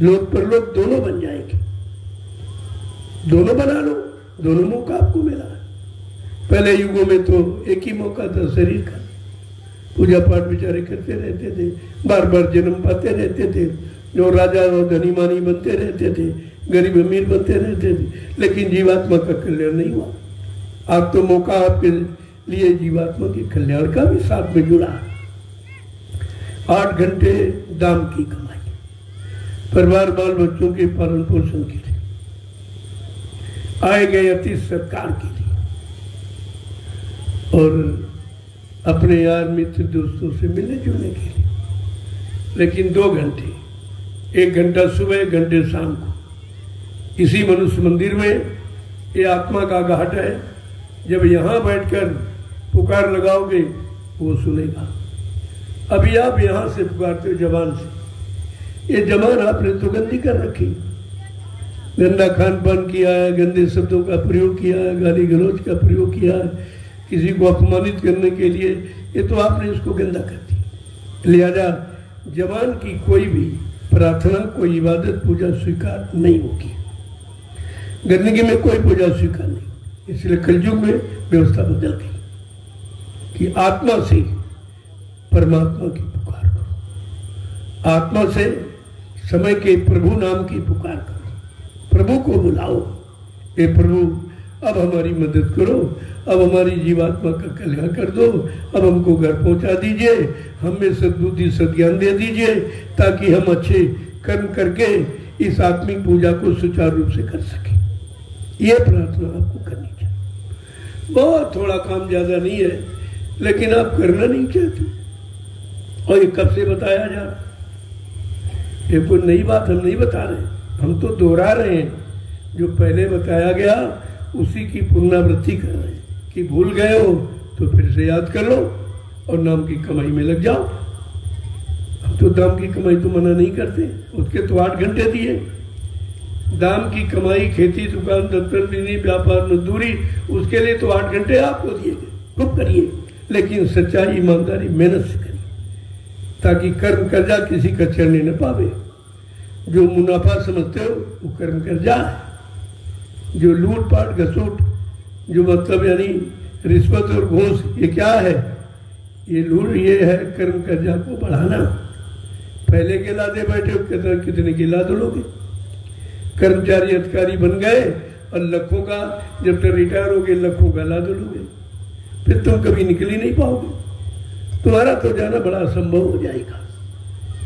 लोक परलोक दोनों बन जाएंगे। दोनों बना लो, दोनों मौका आपको मिला है। पहले युगों में तो एक ही मौका था शरीर का, पूजा पाठ बेचारे करते रहते थे, बार बार जन्म पाते रहते थे, जो राजा और धनी मानी बनते रहते थे, गरीब अमीर बनते रहते थे, लेकिन जीवात्मा का कल्याण नहीं हुआ। आज तो मौका आपके लिए जीवात्मा के कल्याण का भी साथ में जुड़ा। 8 घंटे दाम की कमाई, परिवार बाल बच्चों के पालन पोषण के लिए, आए गए अतिथि सत्कार के लिए, और अपने यार मित्र दोस्तों से मिलने जुलने के लिए। लेकिन 2 घंटे, 1 घंटा सुबह, 1 घंटे शाम को, इसी मनुष्य मंदिर में ये आत्मा का घाट है। जब यहां बैठकर पुकार लगाओगे वो सुनेगा। अभी आप यहां से पुकारते हो जबान से, ये जबान आपने तो गंदी कर रखी, गंदा खान पान किया है, गंदे शब्दों का प्रयोग किया है, गाली गलौज का प्रयोग किया है, किसी को अपमानित करने के लिए, ये तो आपने इसको गंदा कर दी। लिहाजा जबान की कोई भी प्रार्थना, कोई इबादत, पूजा स्वीकार नहीं होगी। गंदगी में कोई पूजा स्वीकार नहीं। इसलिए कलयुग में व्यवस्था बदल गई कि आत्मा से परमात्मा की पुकार करो, आत्मा से समय के प्रभु नाम की पुकार करो, प्रभु को बुलाओ, हे प्रभु अब हमारी मदद करो, अब हमारी जीवात्मा का कल्याण कर दो, अब हमको घर पहुंचा दीजिए, हमें सद्बुद्धि सद्ज्ञान दे दीजिए, ताकि हम अच्छे कर्म करके इस आत्मिक पूजा को सुचारू रूप से कर सकें। यह प्रार्थना आपको करनी चाहिए। बहुत थोड़ा काम, ज्यादा नहीं है, लेकिन आप करना नहीं चाहते। और ये कब से बताया जा रहा, ये कोई नई बात हम नहीं बता रहे, हम तो दोहरा रहे हैं। जो पहले बताया गया उसी की पुनरावृत्ति कर रहे हैं कि भूल गए हो तो फिर से याद कर लो और नाम की कमाई में लग जाओ। हम तो दाम की कमाई तो मना नहीं करते, उसके तो 8 घंटे दिए। दाम की कमाई, खेती, दुकान, दफ्तर, बिजली, व्यापार, मजदूरी, उसके लिए तो 8 घंटे आपको दिए गए, खूब करिए, लेकिन सच्चाई, ईमानदारी, मेहनत से करिए, ताकि कर्म कर्जा किसी का चढ़ने न पावे। जो मुनाफा समझते हो वो कर्म कर्जा है, जो लूट पाट घसूट, जो मतलब यानी रिश्वत और घूस, ये क्या है? ये लूट, ये है कर्म कर्जा को बढ़ाना। पहले के लादे बैठे हो, कितने के लाद लोगे? कर्मचारी अधिकारी बन गए और लाखों का, जब तक रिटायर हो गए लाखों का लाद लोगे, फिर तुम कभी निकल ही नहीं पाओगे। तुम्हारा तो जाना बड़ा असंभव हो जाएगा।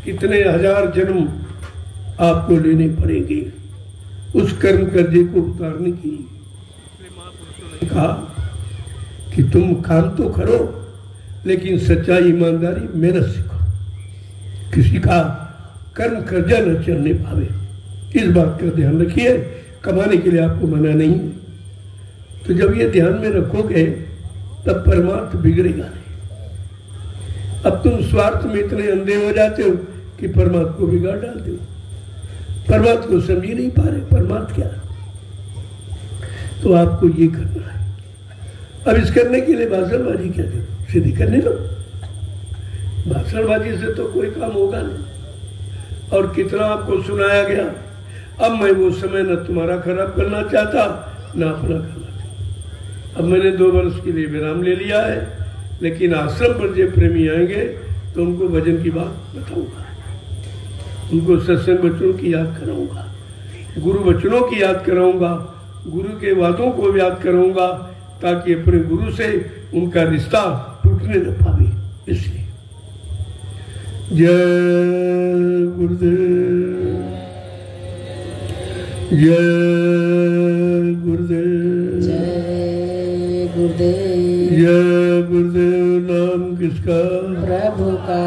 कितने हजार जन्म आपको लेने पड़ेंगे उस कर्म कर्जे को उतारने के लिए। कहा कि तुम काम तो करो, लेकिन सच्चाई, ईमानदारी, मेहनत से करो, किसी का कर्म कर्जा न चढ़ने पावे। इस बात का ध्यान रखिए। कमाने के लिए आपको मना नहीं, तो जब ये ध्यान में रखोगे तब परमार्थ बिगड़ेगा नहीं। अब तुम स्वार्थ में इतने अंधे हो जाते हो कि परमार्थ को बिगाड़ डालते हो, परमार्थ को समझ ही नहीं पा रहे परमार्थ क्या। तो आपको ये करना है। अब इस करने के लिए भाषणबाजी क्या करो, सीधी करने लो। भाषणबाजी से तो कोई काम होगा नहीं। और कितना आपको सुनाया गया। अब मैं वो समय न तुम्हारा खराब करना चाहता, न अपना करना चाहता। अब मैंने 2 वर्ष के लिए विराम ले लिया है, लेकिन आश्रम पर जो प्रेमी आएंगे तो उनको भजन की बात बताऊंगा, उनको सत्संग वचनों की याद कराऊंगा, गुरु वचनों की याद कराऊंगा, गुरु के वादों को याद कराऊंगा, ताकि अपने गुरु से उनका रिश्ता टूटे रुकने न पावे, इसलिए जय गुरुदेव, जय गुरुदेव,
जय गुरुदेव,
जय गुरुदेव। नाम किसका?
प्रभु का।